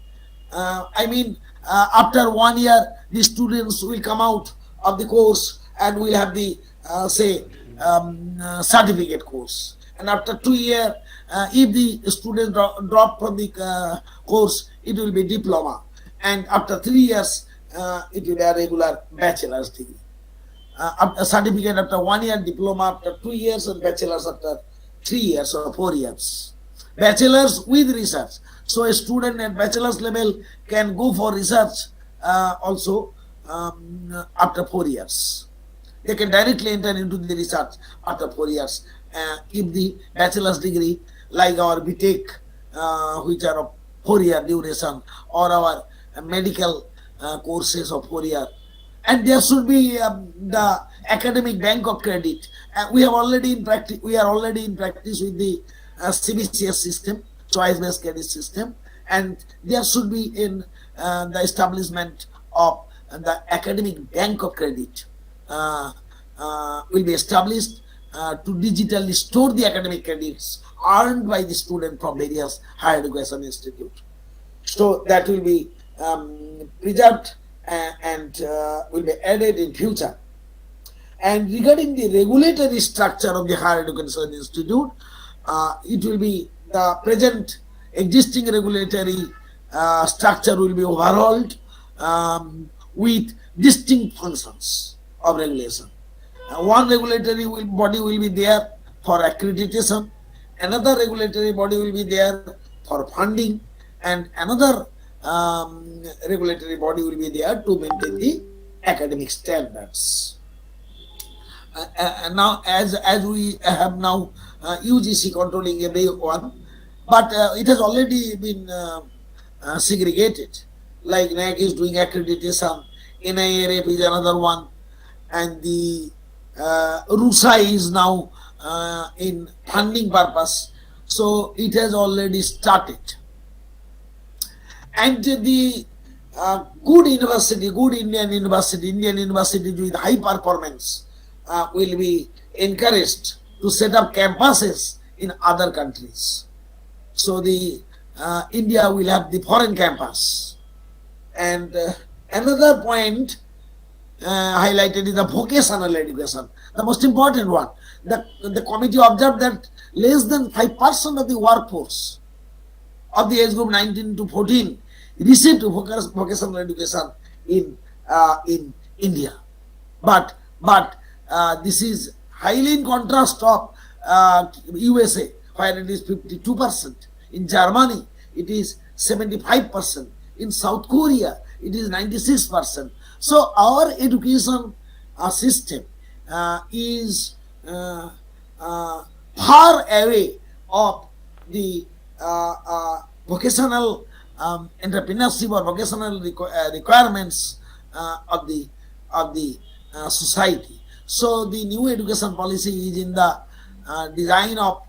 After 1 year, the students will come out of the course and will have the certificate course. And after 2 years, if the student drop from the course, it will be diploma. And after 3 years, it will be a regular bachelor's degree. A certificate after 1 year, diploma after 2 years, and bachelor's after 3 years or 4 years. Bachelor's with research. So a student at bachelor's level can go for research also after 4 years. They can directly enter into the research after 4 years. If the bachelor's degree, like our BTech, which are of 4 year duration, or our medical courses of 4 year, and there should be the academic bank of credit. We are already in practice with the CBCS system, choice-based credit system, and there should be in the establishment of the academic bank of credit will be established to digitally store the academic credits earned by the student from various higher education institutes. So that will be preserved and will be added in future. And regarding the regulatory structure of the higher education institute, it will be the present existing regulatory structure will be overhauled with distinct functions of regulation. One regulatory body will be there for accreditation, another regulatory body will be there for funding, and another regulatory body will be there to maintain the academic standards. Now, as we have now UGC controlling everyone, but it has already been segregated. Like NAC is doing accreditation, NIRF is another one, and the RUSA is now in funding purpose. So it has already started. And the good Indian university with high performance will be encouraged to set up campuses in other countries. So the India will have the foreign campus. And another point highlighted is the vocational education, the most important one. The committee observed that less than 5% of the workforce of the age group 19 to 14 received vocational education in India. But this is highly in contrast of USA, where it is 52%. In Germany, it is 75%. In South Korea, it is 96%. So our education system is far away of the vocational entrepreneurship or vocational requirements of the society. So the new education policy is in the designing of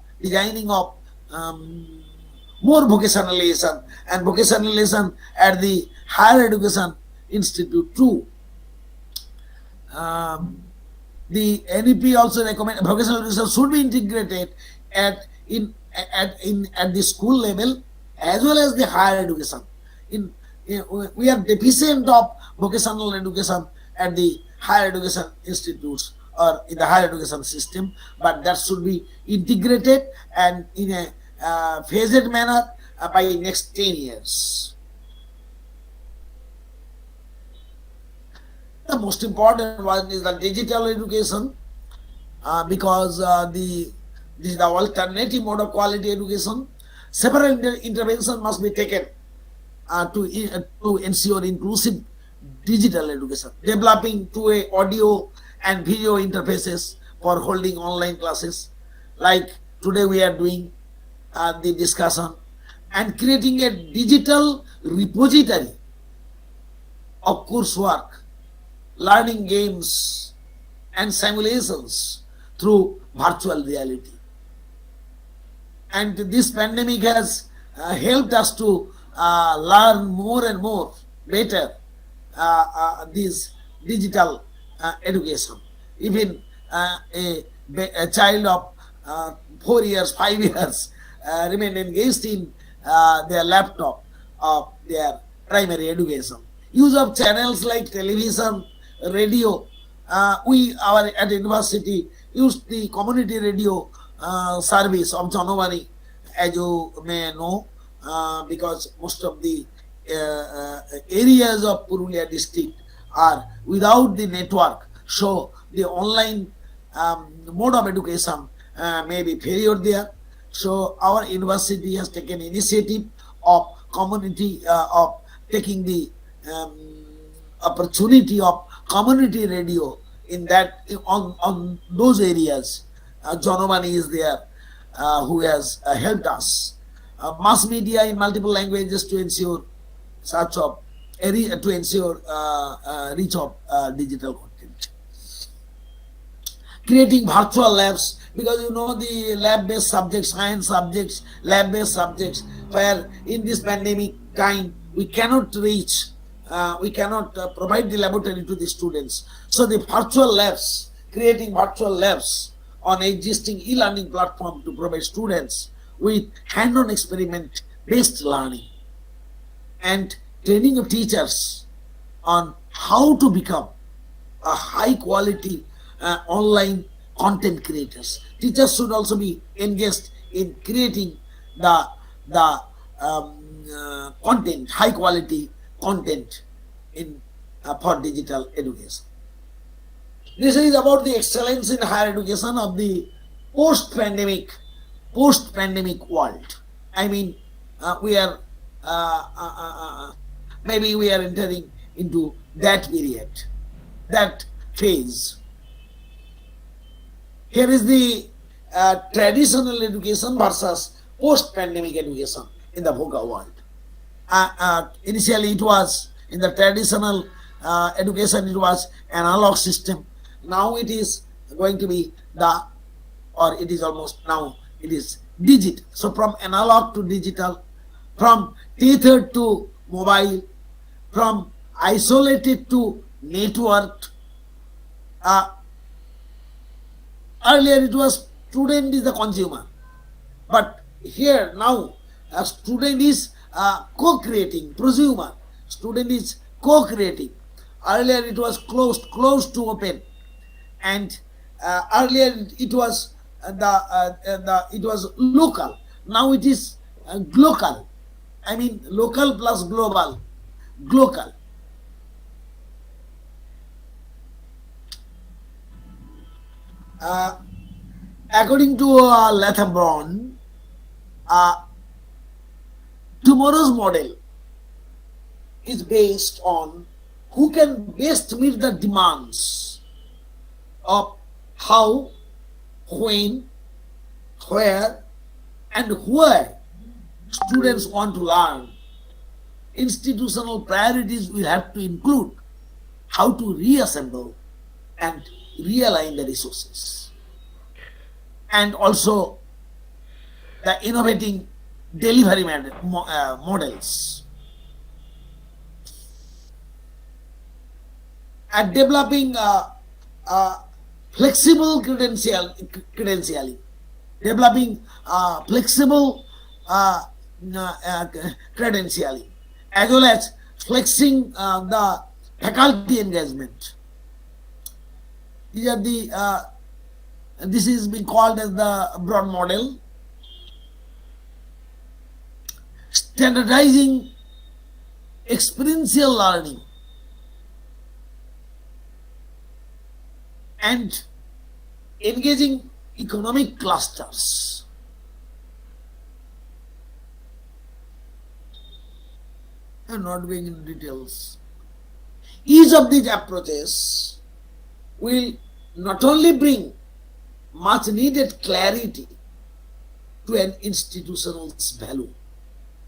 more vocationalization and vocationalization at the higher education institute too. The NEP also recommend vocational education should be integrated at the school level as well as the higher education. We are deficient of vocational education at the higher education institutes or in the higher education system, but that should be integrated and in a phased manner by next 10 years. The most important one is the digital education because this is the alternative mode of quality education. Several interventions must be taken to ensure inclusive digital education, developing two-way audio and video interfaces for holding online classes, like today we are doing the discussion, and creating a digital repository of coursework, learning games, and simulations through virtual reality. And this pandemic has helped us to learn more and more better this digital education. Even a child of 4 years, 5 years remain engaged in their laptop of their primary education. Use of channels like television, radio. At university used the community radio service of Janavani, as you may know, because most of the areas of Purulia district are without the network. So the online mode of education may be failure there. So our university has taken initiative of community of taking the opportunity of community radio in that on those areas. Janavani is there who has helped us. Mass media in multiple languages to ensure reach of digital content. Creating virtual labs, because you know the lab-based subjects, science subjects, lab-based subjects, where in this pandemic time we cannot reach, we cannot provide the laboratory to the students. So the virtual labs, creating virtual labs on existing e-learning platform to provide students with hand-on experiment-based learning, and training of teachers on how to become a high-quality online content creators. Teachers should also be engaged in creating the content, high-quality content in for digital education. This is about the excellence in higher education of the post-pandemic world. I mean, we are maybe we are entering into that period, that phase. Here is the traditional education versus post-pandemic education in the VUCA world. Initially, it was in the traditional education, it was analog system. Now it is going to be it is almost now, it is digital. So from analog to digital, from tethered to mobile, from isolated to networked. Earlier it was student is the consumer, but here now a student is co-creating, prosumer. Student is co-creating. Earlier it was closed to open, and earlier it was it was local. Now it is global. I mean local plus global. Global. According to Latham Brown, tomorrow's model is based on who can best meet the demands of how, when, where, and where students want to learn, institutional priorities will have to include how to reassemble and realign the resources, and also the innovating delivery models, and developing flexible credentialing, developing flexible credentialing, as well as flexing the faculty engagement. These are the this is being called as the broad model. Standardizing experiential learning and engaging economic clusters. I'm not going into details. Each of these approaches will not only bring much needed clarity to an institution's value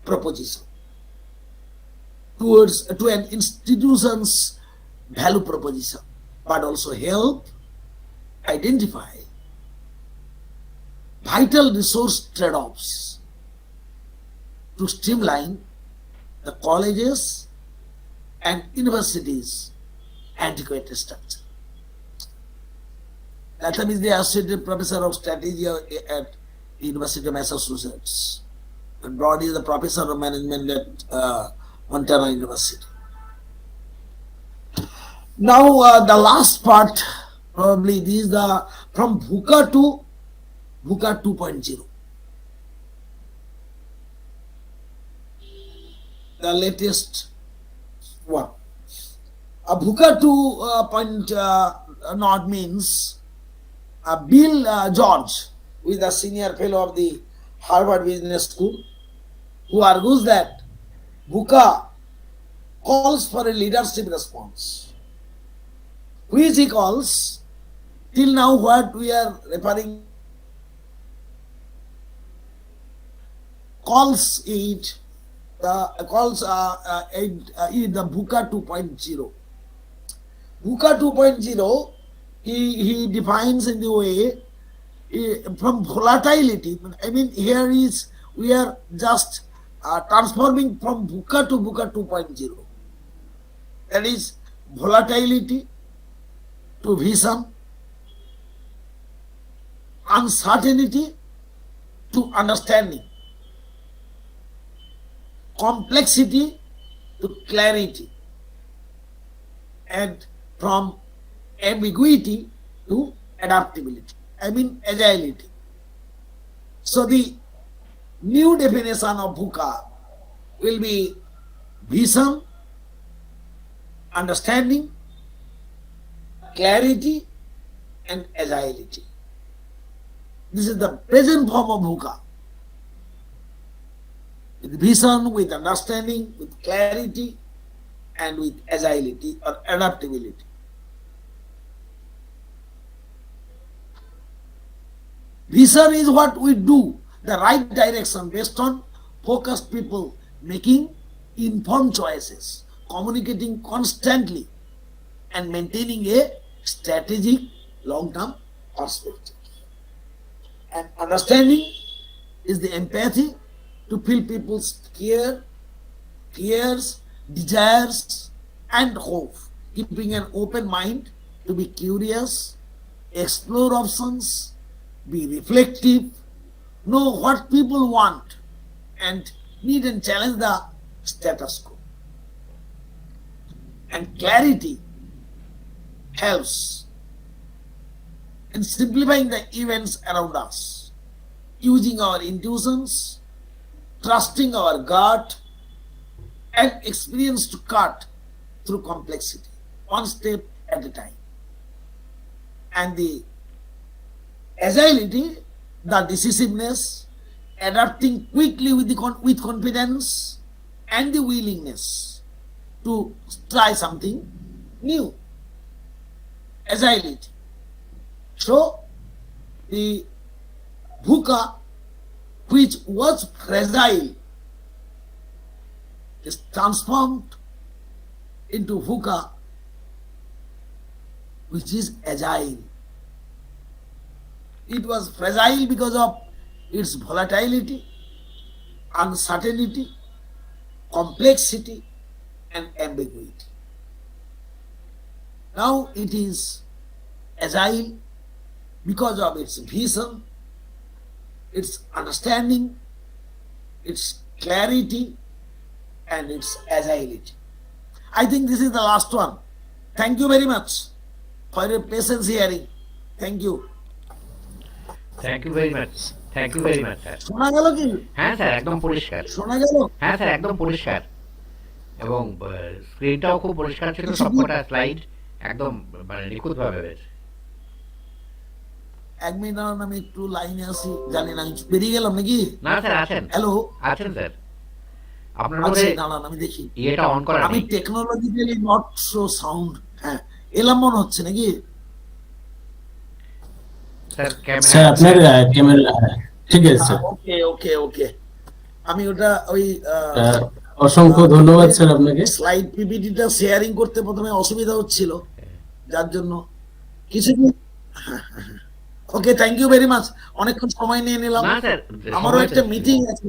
proposition, to an institution's value proposition, but also help identify vital resource trade-offs to streamline the colleges and universities' adequate structure. Latham is the associate professor of strategy at the University of Massachusetts, and Broad is the professor of management at Montana University. Now, the last part, probably this is the from VUCA to VUCA 2.0. The latest one. VUCA 2.0 means Bill George, who is a senior fellow of the Harvard Business School, who argues that VUCA calls for a leadership response, which he calls, till now what we are referring, calls it the VUCA 2.0. VUCA 2.0, he defines in the way from volatility. I mean, here is we are just transforming from VUCA to VUCA 2.0. That is volatility to vision, uncertainty to understanding, complexity to clarity, and from ambiguity to adaptability. I mean agility. So the new definition of VUCA will be vision, understanding, clarity, and agility. This is the present form of VUCA. With vision, with understanding, with clarity, and with agility or adaptability. Vision is what we do, the right direction based on focused people making informed choices, communicating constantly, and maintaining a strategic long-term perspective. And understanding is the empathy to feel people's care, fears, desires, and hope, keeping an open mind to be curious, explore options, be reflective, know what people want, and need and challenge the status quo. And clarity helps in simplifying the events around us, using our intuitions, trusting our gut, and experience to cut through complexity, one step at a time. And the agility, the decisiveness, adapting quickly with confidence, and the willingness to try something new. Agility. So the VUCA, which was fragile is transformed into VUCA, which is agile. It was fragile because of its volatility, uncertainty, complexity, and ambiguity. Now it is agile because of its vision, its understanding, its clarity, and its agility. I think this is the last one. Thank you very much for your patience hearing. Thank you. Thank you very much, thank you very much sir. শোনা গেল কি? হ্যাঁ sir, একদম পরিষ্কার। শোনা গেল? হ্যাঁ sir, একদম পরিষ্কার, এবং স্ক্রিনটাও খুব পরিষ্কার ছিল, সবকটা স্লাইড একদম মানে নিখুঁতভাবে হয়েছে। 1 মিনিট দাঁড়ান, আমি একটু লাইনে আসি। জানি না আমি বেরিয়ে গেলাম নাকি? না স্যার, আছেন, হ্যালো, আছেন স্যার। আপনার আচ্ছা মধ্যে দাঁড়ান আমি দেখি। ইয়েটা অন করা আমি নেই। Technologically not so sound. হ্যাঁ, এলাম মনে হচ্ছে নাকি? স্যার স্যার আপনার ক্যামেরা ঠিক আছে স্যার। ওকে ওকে ওকে, আমি ওটা ওই অসংখ্য ধন্যবাদ স্যার আপনাকে। স্লাইড পিপিটিটা শেয়ারিং করতে প্রথমে অসুবিধা হচ্ছিল, যার জন্য কিছু। ওকে, থ্যাংক ইউ ভেরি মাচ। অনেকক্ষণ সময় নিয়ে নিলাম। না স্যার, আমারও একটা মিটিং আছে,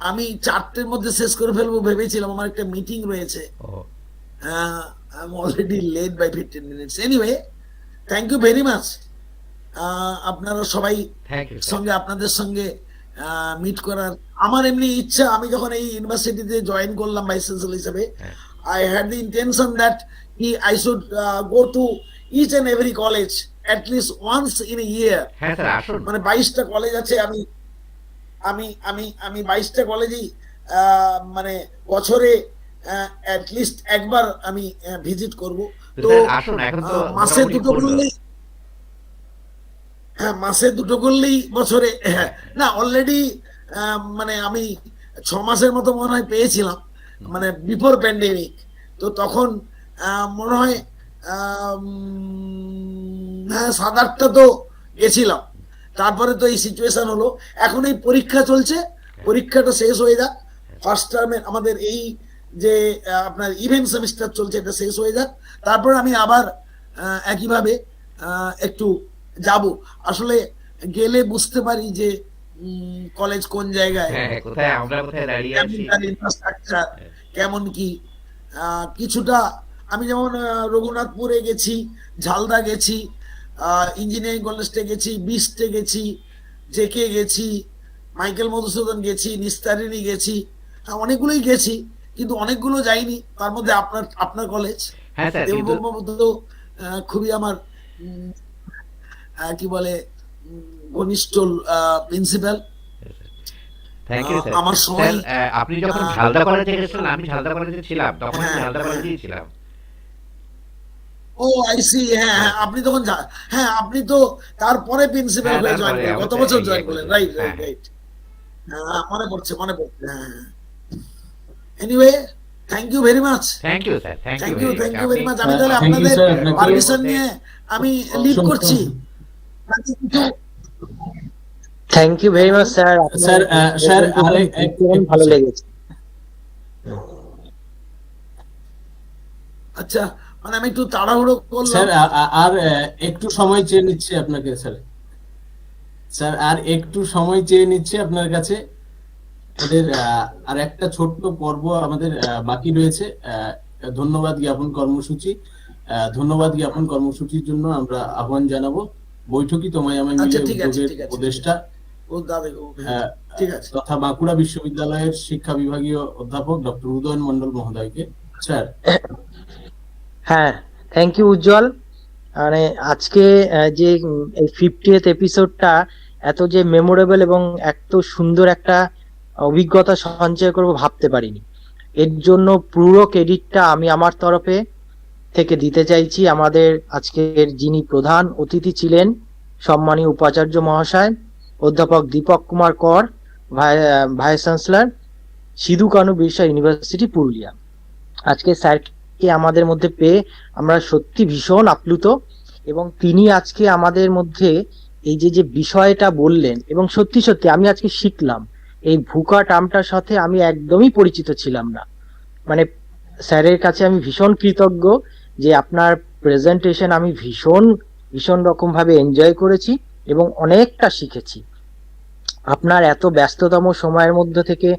আমি 4টের মধ্যে শেষ করে ফেলবো ভেবেছিলাম। আমার একটা মিটিং রয়েছে। I am already late by 15 minutes. Anyway, thank you very much. আপনারা সবাই থ্যাংক ইউ সঙ্গে, আপনাদের সঙ্গে মিট করার আমার এমনি ইচ্ছা। আমি যখন এই ইউনিভার্সিটিতে জয়েন করলাম ভাইস চ্যান্সেলর হিসেবে, I had the intention that I should go to each and every college at least once in a year. হ্যাঁ স্যার, আসুন। মানে 22টা কলেজ আছে। আমি 22টা কলেজেই মানে বছরে at least একবার আমি ভিজিট করব। তো আসুন, এখন তো মাসে দুটো করলেই, হ্যাঁ মাসে দুটো করলেই বছরে, হ্যাঁ না অলরেডি মানে আমি 6 মাসের মতো মনে হয় পেয়েছিলাম, মানে বিফোর প্যান্ডেমিক। তো তখন মনে হয় হ্যাঁ 7-8টা তো গেছিলাম। তারপরে তো এই সিচুয়েশন হলো। এখন এই পরীক্ষা চলছে, পরীক্ষাটা শেষ হয়ে যাক, ফার্স্ট টার্মে আমাদের এই যে আপনার ইভেন্ট সেমিস্টার চলছে এটা শেষ হয়ে যাক, তারপর আমি আবার একইভাবে একটু যাব। আসলে গেলে বুঝতে পারি যে কলেজ কোন জায়গায়, কোথায় আমরা কোথায় দাঁড়িয়ে আছি, ইনফ্রাস্ট্রাকচার কেমন কি। কিছুটা আমি যেমন রঘুনাথপুরে গেছি, ঝালদা গেছি, ইঞ্জিনিয়ারিং কলেজে গেছি, বিস্টে গেছি, জেকে গেছি, মাইকেল মধুসূদন গেছি, নিস্তারিণী গেছি, অনেকগুলোই গেছি, কিন্তু অনেকগুলো যাইনি। তার মধ্যে আপনার কলেজ তো খুবই আমার কি বলে ঘনিষ্ঠ প্রিন্সিপাল। Thank you sir. আমার সময় আপনি যখন ঝালদা কলেজে গেছিলেন, আমি ঝালদা কলেজে ছিলাম, তখন আমি ঝালদা কলেজেই ছিলাম। ও আই সি, হ্যাঁ হ্যাঁ, আপনি তখন হ্যাঁ আপনি তো তারপরে প্রিন্সিপাল হয়ে জয়েন করলেন, গত বছর জয়েন করলেন। রাইট রাইট রাইট, হ্যাঁ মনে পড়ছে মনে পড়ছে। হ্যাঁ, anyway thank you very much. Thank you sir, thank you very much. আমি তাহলে আপনাদের পারমিশন নিয়ে আমি লিভ করছি। Thank you very much sir. Sir sir ভালো লেগেছে। আচ্ছা, মানে আমি একটু তাড়াহুড়ো করলাম স্যার। আর একটু সময় চেয়ে নিচ্ছি আপনাকে স্যার। স্যার আর একটু সময় চেয়ে নিচ্ছি আপনার কাছে। আমাদের আর একটা ছোট্ট পর্ব আমাদের বাকি রয়েছে, ধন্যবাদ জ্ঞাপন কর্মসূচি। ধন্যবাদ জ্ঞাপন কর্মসূচির জন্য আমরা আহ্বান জানাবো বৈঠকি তোমায় আমায় মিলে উদ্যোগের উপদেষ্টা তথা বাঁকুড়া বিশ্ববিদ্যালয়ের শিক্ষা বিভাগীয় অধ্যাপক ডক্টর উদয়ন মন্ডল মহোদয়কে। স্যার। হ্যাঁ, থ্যাংক ইউ উজ্জ্বল। মানে আজকে যে এই 50th এপিসোডটা এত যে মেমোরেবল এবং এত সুন্দর একটা অভিজ্ঞতা সঞ্চয় করব ভাবতে পারিনি। এর জন্য পুরো ক্রেডিটটা আমি আমার তরফে থেকে দিতে চাইছি আমাদের আজকের যিনি প্রধান অতিথি ছিলেন, সম্মানীয় উপাচার্য মহাশয় অধ্যাপক দীপক কুমার কর, vice chancellor, Sidhu Kanu Birsa university Purulia. আজকে স্যারকে আমাদের মধ্যে পেয়ে আমরা সত্যি ভীষণ আপ্লুত, এবং তিনি আজকে আমাদের মধ্যে এই যে বিষয়টা বললেন, এবং সত্যি সত্যি আমি আজকে শিখলাম এই ভুকা টার্মটার সাথে আমি একদমই পরিচিত ছিলাম না। মানে স্যারের কাছে আমি ভীষণ কৃতজ্ঞ যে আপনার প্রেজেন্টেশন আমি ভীষণ রকম ভাবে এনজয় করেছি এবং অনেকটা শিখেছি। আপনার এত ব্যস্ততম সময়ের মধ্যে থেকে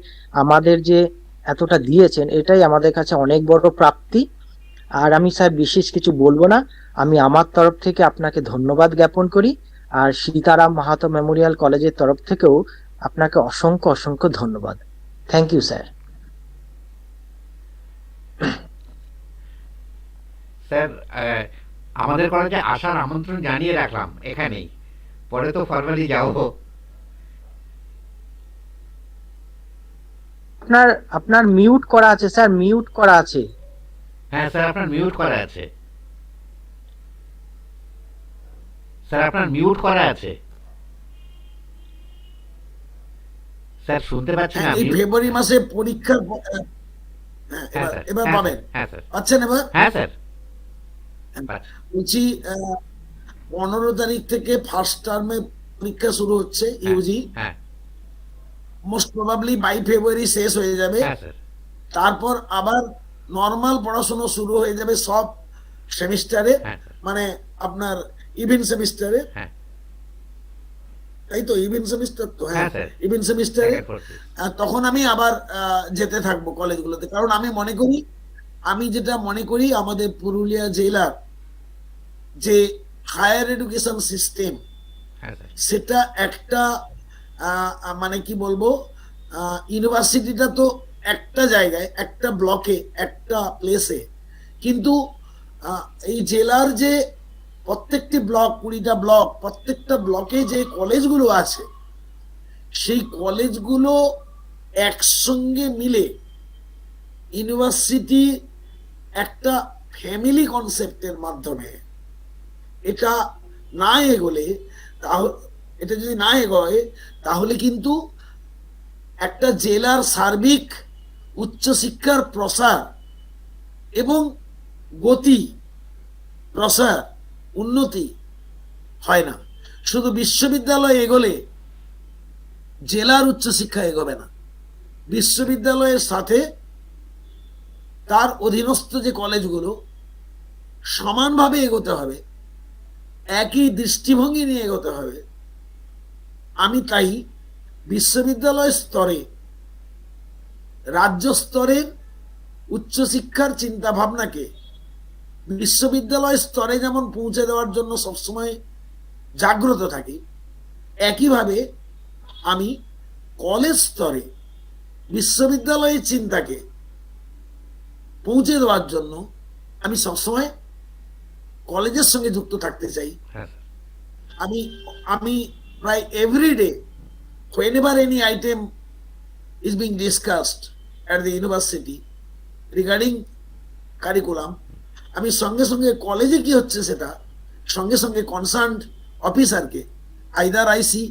আমাদের যে এতটা দিয়েছেন, এটাই আমাদের কাছে অনেক বড় প্রাপ্তি। আর আমি স্যার বিশেষ কিছু বলবো না, আমি আমার তরফ থেকে আপনাকে ধন্যবাদ জ্ঞাপন করি, আর সীতারাম মাহাতো মেমোরিয়াল কলেজের তরফ থেকেও আপনাকে অসংখ্য ধন্যবাদ। Thank you sir. স্যার, আমাদের কলেজে আসার আমন্ত্রণ জানিয়ে রাখলাম এখানেই, পরে তো ফরমালি যাবো। আপনার মিউট করা আছে স্যার, মিউট করা আছে। হ্যাঁ স্যার, আপনার মিউট করা আছে। স্যার, আপনার মিউট করা আছে। স্যার, শুনতে পাচ্ছি না। এই ফেব্রুয়ারি মাসে পরীক্ষার হ্যাঁ স্যার, এবার পাবেন। হ্যাঁ স্যার, পাচ্ছেন এবার? হ্যাঁ স্যার। বলছি 15 তারিখ থেকে ফার্স্ট টার্মে পরীক্ষা শুরু হচ্ছে ইউজি। হ্যাঁ মোস্ট প্রবাবলি 22 ফেব্রুয়ারি শেষ হয়ে যাবে। হ্যাঁ স্যার। তারপর আবার নর্মাল পড়াশোনা শুরু হয়ে যাবে সব সেমিস্টারে, হ্যাঁ স্যার। মানে আপনার ইভেন সেমিস্টারে, হ্যাঁ তাই তো? ইভেন সেমিস্টার তো? হ্যাঁ হ্যাঁ, স্যার। ইভেন সেমিস্টারে। Second, fourth. তখন আমি আবার যেতে থাকবো কলেজগুলোতে, কারণ আমি যেটা মনে করি আমাদের পুরুলিয়া জেলার যে হায়ার এডুকেশন সিস্টেম, হ্যাঁ স্যার। সেটা একটা মানে কি বলবো, ইউনিভার্সিটিটা তো একটা জায়গায়, একটা ব্লকে, একটা প্লেসে, কিন্তু এই জেলার যে প্রত্যেকটি ব্লক, 20টা ব্লক, প্রত্যেকটা ব্লকে যে কলেজগুলো আছে, সেই কলেজগুলো একসঙ্গে মিলে ইউনিভার্সিটি একটা ফ্যামিলি কনসেপ্টের মাধ্যমে এটা না এগোলে, এটা যদি না এগোয়, তাহলে কিন্তু একটা জেলার সার্বিক উচ্চশিক্ষার প্রসার এবং গতি, প্রসার, উন্নতি হয় না। শুধু বিশ্ববিদ্যালয় এগোলে জেলার উচ্চশিক্ষা এগোবে না। বিশ্ববিদ্যালয়ের সাথে তার অধীনস্থ যে কলেজগুলো সমানভাবে এগোতে হবে, একই দৃষ্টিভঙ্গি নিয়ে এগোতে হবে। আমি তাই বিশ্ববিদ্যালয় স্তরে, রাজ্য স্তরের উচ্চশিক্ষার চিন্তা ভাবনাকে বিশ্ববিদ্যালয় স্তরে যেমন পৌঁছে দেওয়ার জন্য সবসময় জাগ্রত থাকি, একইভাবে আমি কলেজ স্তরে বিশ্ববিদ্যালয়ের চিন্তাকে পৌঁছে দেওয়ার জন্য আমি সবসময় কলেজের সঙ্গে যুক্ত থাকতে চাই। আমি প্রায় everyday, whenever any item is being discussed at the university regarding curriculum, আমি সঙ্গে সঙ্গে কলেজে কি হচ্ছে সেটা সঙ্গে সঙ্গে কনসার্নড অফিসারকে, either IC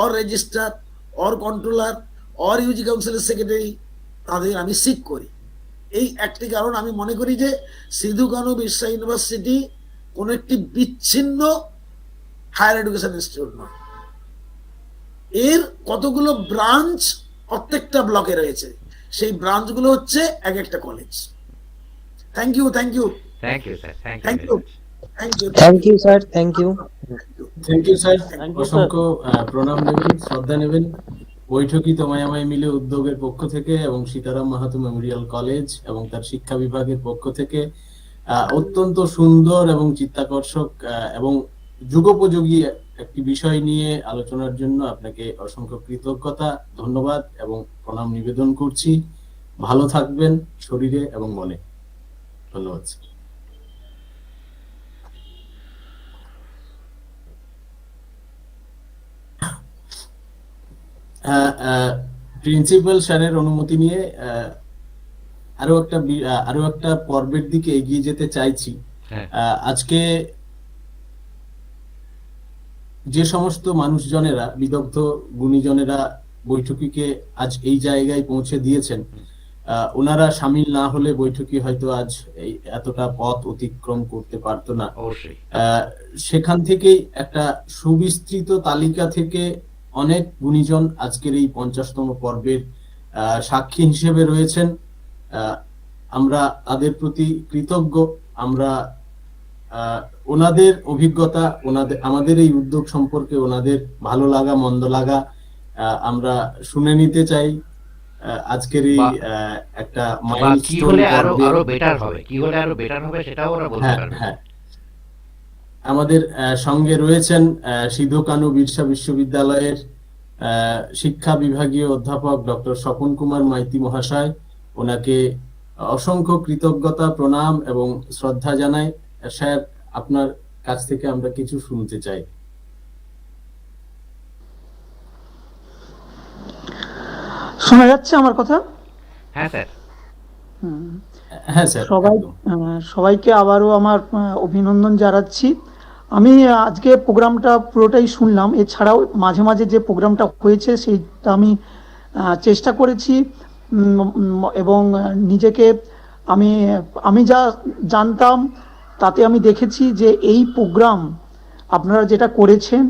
or registrar or controller or UG কাউন্সিলের সেক্রেটারি, তাদের আমি সিক করি। এই একটি কারণ, আমি মনে করি যে সিধু কানু বিশ্ব ইউনিভার্সিটি কোন একটি বিচ্ছিন্ন হায়ার এডুকেশন ইনস্টিটিউট নয়। এর কতগুলো ব্রাঞ্চ প্রত্যেকটা ব্লকে রয়েছে, সেই ব্রাঞ্চগুলো হচ্ছে এক একটা college. Thank you, thank you, thank you sir, thank you, thank you, thank you sir, thank you. Thank you sir. অসংখ্য প্রণাম নেবেন, শ্রদ্ধা নেবেন বৈঠকি তোমায় আমায় মিলে উদ্যোগের পক্ষ থেকে এবং সীতারাম মাহাতো মেমোরিয়াল কলেজ এবং তার শিক্ষা বিভাগের পক্ষ থেকে অত্যন্ত সুন্দর এবং চিত্তাকর্ষক এবং যুগোপযোগী একটি বিষয় নিয়ে আলোচনার জন্য আপনাকে অসংখ্য কৃতজ্ঞতা, ধন্যবাদ এবং প্রণাম নিবেদন করছি। ভালো থাকবেন শরীরে এবং মনে। ধন্যবাদ। প্রিন্সিপাল স্যারের অনুমতি নিয়ে আরো একটা পর্বের দিকে এগিয়ে যেতে চাইছি। আজকে যে সমস্ত মানুষজনেরা, বিদগ্ধ গুণীজনেরা বৈঠকিকে আজ এই জায়গায় পৌঁছে দিয়েছেন, ওনারা সামিল না হলে বৈঠকি হয়তো আজ এতটা পথ অতিক্রম করতে পারতো না। অবশ্যই। সেখান থেকেই একটা সুবিস্তৃত তালিকা থেকে অনেক গুণীজন আজকের এই 50তম পর্বের সাক্ষী হিসেবে রয়েছেন। আমরা তাদের প্রতি কৃতজ্ঞ। আমরা ওনাদের অভিজ্ঞতা, আমাদের এই উদ্যোগ সম্পর্কে ওনাদের ভালো লাগা মন্দ লাগা আমরা শুনে নিতে চাই। আজকের এই একটা কি হলে আরো বেটার হবে, কি হলে আরো বেটার হবে সেটাও ওরা বলতে পারবে। হ্যাঁ, আমাদের সঙ্গে রয়েছেন সিধু কানু বিরসা বিশ্ববিদ্যালয়ের শিক্ষা বিভাগীয় অধ্যাপক ডক্টর স্বপন কুমার মাইতি মহাশয়। ওনাকে অসংখ্য কৃতজ্ঞতা, প্রণাম এবং শ্রদ্ধা জানাই। স্যার, আপনার কাছ থেকে আমরা কিছু শুনতে চাই। শোনা যাচ্ছে আমার কথা? হ্যাঁ স্যার। হ্যাঁ স্যার। সবাইকে আবারও আমার অভিনন্দন জানাচ্ছি। আমি আজকে প্রোগ্রামটা পুরোটাই শুনলাম, এছাড়াও মাঝে মাঝে যে প্রোগ্রামটা হয়েছে সেইটা আমি চেষ্টা করেছি এবং নিজেকে আমি যা জানতাম তাতে আমি দেখেছি যে এই প্রোগ্রাম আপনারা যেটা করেছেন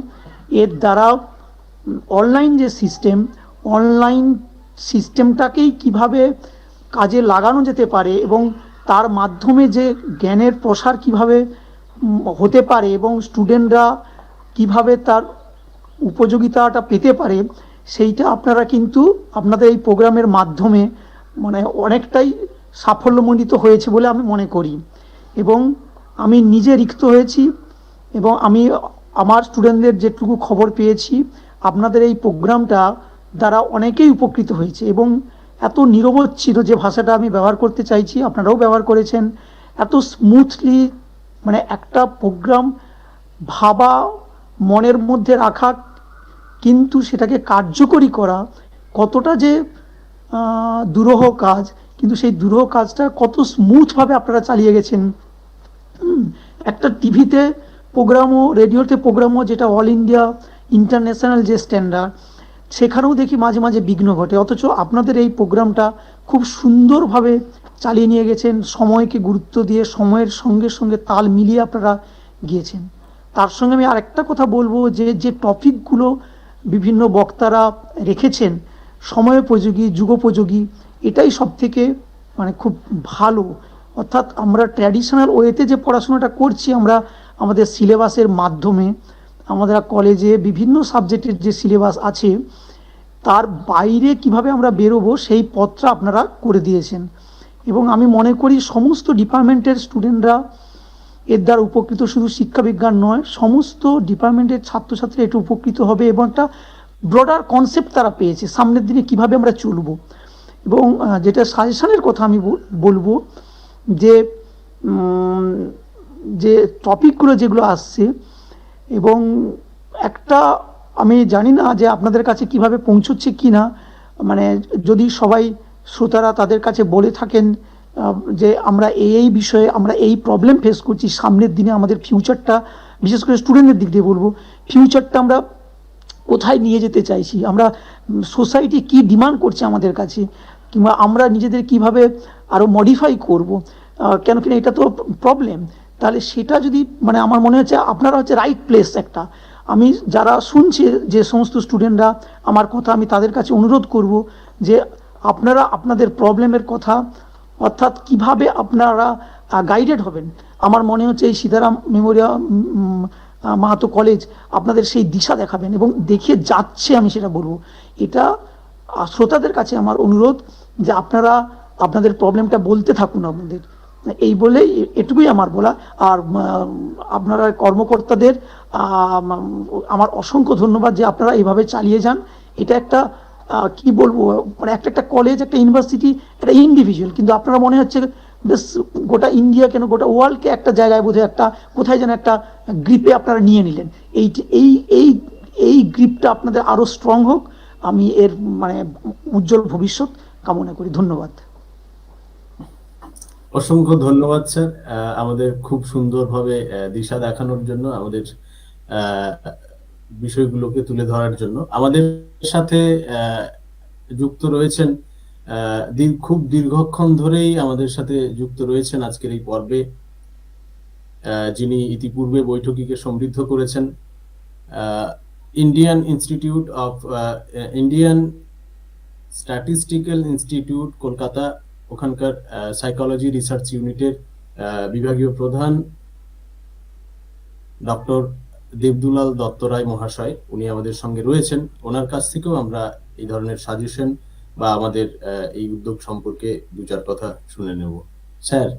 এর দ্বারা অনলাইন যে অনলাইন সিস্টেমটাকেই কিভাবে কাজে লাগানো যেতে পারে এবং তার মাধ্যমে যে জ্ঞানের প্রসার কিভাবে হতে পারে এবং স্টুডেন্টরা কিভাবে তার উপযোগিতাটা পেতে পারে, সেইটা আপনারা কিন্তু আপনাদের এই প্রোগ্রামের মাধ্যমে মানে অনেকটাই সাফল্যমণ্ডিত হয়েছে বলে আমি মনে করি। এবং আমি নিজে রিক্ত হয়েছি এবং আমি আমার স্টুডেন্টদের যেটুকু খবর পেয়েছি আপনাদের এই প্রোগ্রামটা দ্বারা অনেকেই উপকৃত হয়েছে এবং এত নিরবচ্ছিন্ন যে ভাষাটা আমি ব্যবহার করতে চাইছি আপনারাও ব্যবহার করেছেন, এত স্মুথলি মানে একটা প্রোগ্রাম ভাবা, মনের মধ্যে রাখা, কিন্তু সেটাকে কার্যকরী করা কতটা যে দুরূহ কাজ, কিন্তু সেই দুরূহ কাজটা কত স্মুথভাবে আপনারা চালিয়ে গেছেন। একটা টিভিতে প্রোগ্রামও, রেডিওতে প্রোগ্রামও, যেটা অল ইন্ডিয়া ইন্টারন্যাশনাল যে স্ট্যান্ডার্ড, সেখানেও দেখি মাঝে মাঝে বিঘ্ন ঘটে, অথচ আপনাদের এই প্রোগ্রামটা খুব সুন্দরভাবে চালিয়ে নিয়ে গেছেন, সময়কে গুরুত্ব দিয়ে সময়ের সঙ্গে সঙ্গে তাল মিলিয়ে আপনারা গিয়েছেন। তার সঙ্গে আমি আরেকটা কথা বলবো যে টপিকগুলো বিভিন্ন বক্তারা রেখেছেন সময়োপযোগী, যুগোপযোগী, এটাই সব থেকে মানে খুব ভালো। অর্থাৎ আমরা ট্র্যাডিশনাল ওয়েতে যে পড়াশোনাটা করছি আমরা আমাদের সিলেবাসের মাধ্যমে, আমাদের কলেজে বিভিন্ন সাবজেক্টের যে সিলেবাস আছে তার বাইরে কিভাবে আমরা বেরোবো সেই পথটা আপনারা করে দিয়েছেন এবং আমি মনে করি সমস্ত ডিপার্টমেন্টের স্টুডেন্টরা এর দ্বারা উপকৃত, শুধু শিক্ষা বিজ্ঞান নয়, সমস্ত ডিপার্টমেন্টের ছাত্রছাত্রী এটা উপকৃত হবে এবং একটা ব্রডার কনসেপ্ট তারা পেয়েছে সামনের দিনে কিভাবে আমরা চলবো। এবং যেটা সাজেশনের কথা আমি বলবো যে টপিকগুলো যেগুলো আসছে, এবং একটা আমি জানি না যে আপনাদের কাছে কিভাবে পৌঁছচ্ছে কি না, মানে যদি সবাই শ্রোতারা তাদের কাছে বলে থাকেন যে আমরা এই বিষয়ে আমরা এই প্রবলেম ফেস করছি, সামনের দিনে আমাদের ফিউচারটা, বিশেষ করে স্টুডেন্টদের দিক দিয়ে বলবো, ফিউচারটা আমরা কোথায় নিয়ে যেতে চাইছি, আমরা সোসাইটি কি ডিমান্ড করছে আমাদের কাছে, কিংবা আমরা নিজেদের কিভাবে আরও মডিফাই করব, কেন কিনা এটা তো প্রবলেম। তাহলে সেটা যদি মানে আমার মনে হচ্ছে আপনারা হচ্ছে রাইট প্লেস একটা। আমি যারা শুনছে যে সমস্ত স্টুডেন্টরা আমার কথা, আমি তাদের কাছে অনুরোধ করব যে আপনারা আপনাদের প্রবলেমের কথা, অর্থাৎ কিভাবে আপনারা গাইডেড হবেন, আমার মনে হচ্ছে এই সীতারাম মেমোরিয়াল মাহাতো কলেজ আপনাদের সেই দিশা দেখাবেন এবং দেখিয়ে যাচ্ছে, আমি সেটা বলবো। এটা শ্রোতাদের কাছে আমার অনুরোধ যে আপনারা আপনাদের প্রবলেমটা বলতে থাকুন আপনাদের, এই বলেই এটুকুই আমার বলা। আর আপনারা কর্মকর্তাদের আমার অসংখ্য ধন্যবাদ যে আপনারা এইভাবে চালিয়ে যান। এটা একটা কি বলবো, মানে একটা কলেজ, একটা ইউনিভার্সিটি, একটা ইন্ডিভিজুয়াল, কিন্তু আপনারা মনে হচ্ছে বেশ গোটা ইন্ডিয়া কেন গোটা ওয়ার্ল্ডকে একটা জায়গায় বোধহয় একটা কোথায় যেন একটা গ্রিপে আপনারা নিয়ে নিলেন। এই গ্রিপটা আপনাদের আরো স্ট্রং হোক, আমি এর মানে উজ্জ্বল ভবিষ্যৎ কামনা করি। ধন্যবাদ। অসংখ্য ধন্যবাদ স্যার, আমাদের খুব সুন্দরভাবে দিশা দেখানোর জন্য, আমাদের বিষয়গুলোকে তুলে ধরার জন্য। আমাদের সাথে যুক্ত রয়েছেন খুব দীর্ঘক্ষণ ধরেই আমাদের সাথে যুক্ত রয়েছেন আজকের এই পর্বে, যিনি ইতিপূর্বে বৈঠকিকে সমৃদ্ধ করেছেন। ইন্ডিয়ান স্ট্যাটিস্টিক্যাল ইনস্টিটিউট কলকাতা, ওখানকার সাইকোলজি রিসার্চ ইউনিটের বিভাগীয় প্রধান ডক্টর দেবদুলাল দত্ত রায় মহাশয়, উনি আমাদের সঙ্গে রয়েছেন। ওনার কাছ থেকেও আমরা এই ধরনের সাজেশন বা আমাদের এই উদ্যোগ সম্পর্কে দু চার কথা শুনে নেব। স্যার।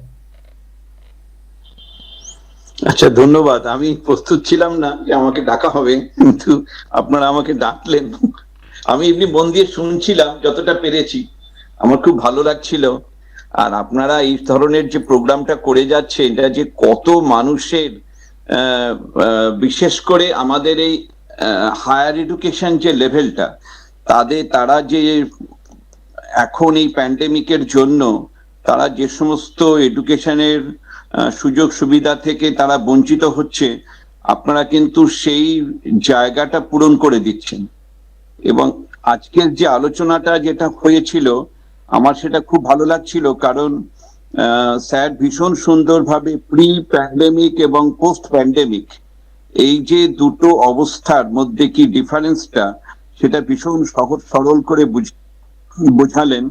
আচ্ছা, ধন্যবাদ। আমি প্রস্তুত ছিলাম না যে আমাকে ডাকা হবে, কিন্তু আপনারা আমাকে ডাকলেন। আমি এমনি মন দিয়ে শুনছিলাম যতটা পেরেছি, আমার খুব ভালো লাগছিল। আর আপনারা এই ধরনের যে প্রোগ্রামটা করে যাচ্ছেন, এটা যে কত মানুষের বিশেষ করে আমাদের এই হায়ার এডুকেশন যে লেভেলটা, তারা যে এখন এই প্যান্ডেমিকের জন্য তারা যে সমস্ত এডুকেশনের সুযোগ সুবিধা থেকে তারা বঞ্চিত হচ্ছে, আপনারা কিন্তু সেই জায়গাটা পূরণ করে দিচ্ছেন। এবং আজকের যে আলোচনাটা যেটা হয়েছিল, আমার সেটা খুব ভালো লাগছিল, কারণ স্যার ভীষণ সুন্দরভাবে প্রি প্যান্ডেমিক এবং পোস্ট প্যান্ডেমিক এই যে দুটো অবস্থার মধ্যে কি ডিফারেন্সটা, সেটা ভীষণ সহজ সরল করে বোঝালেন।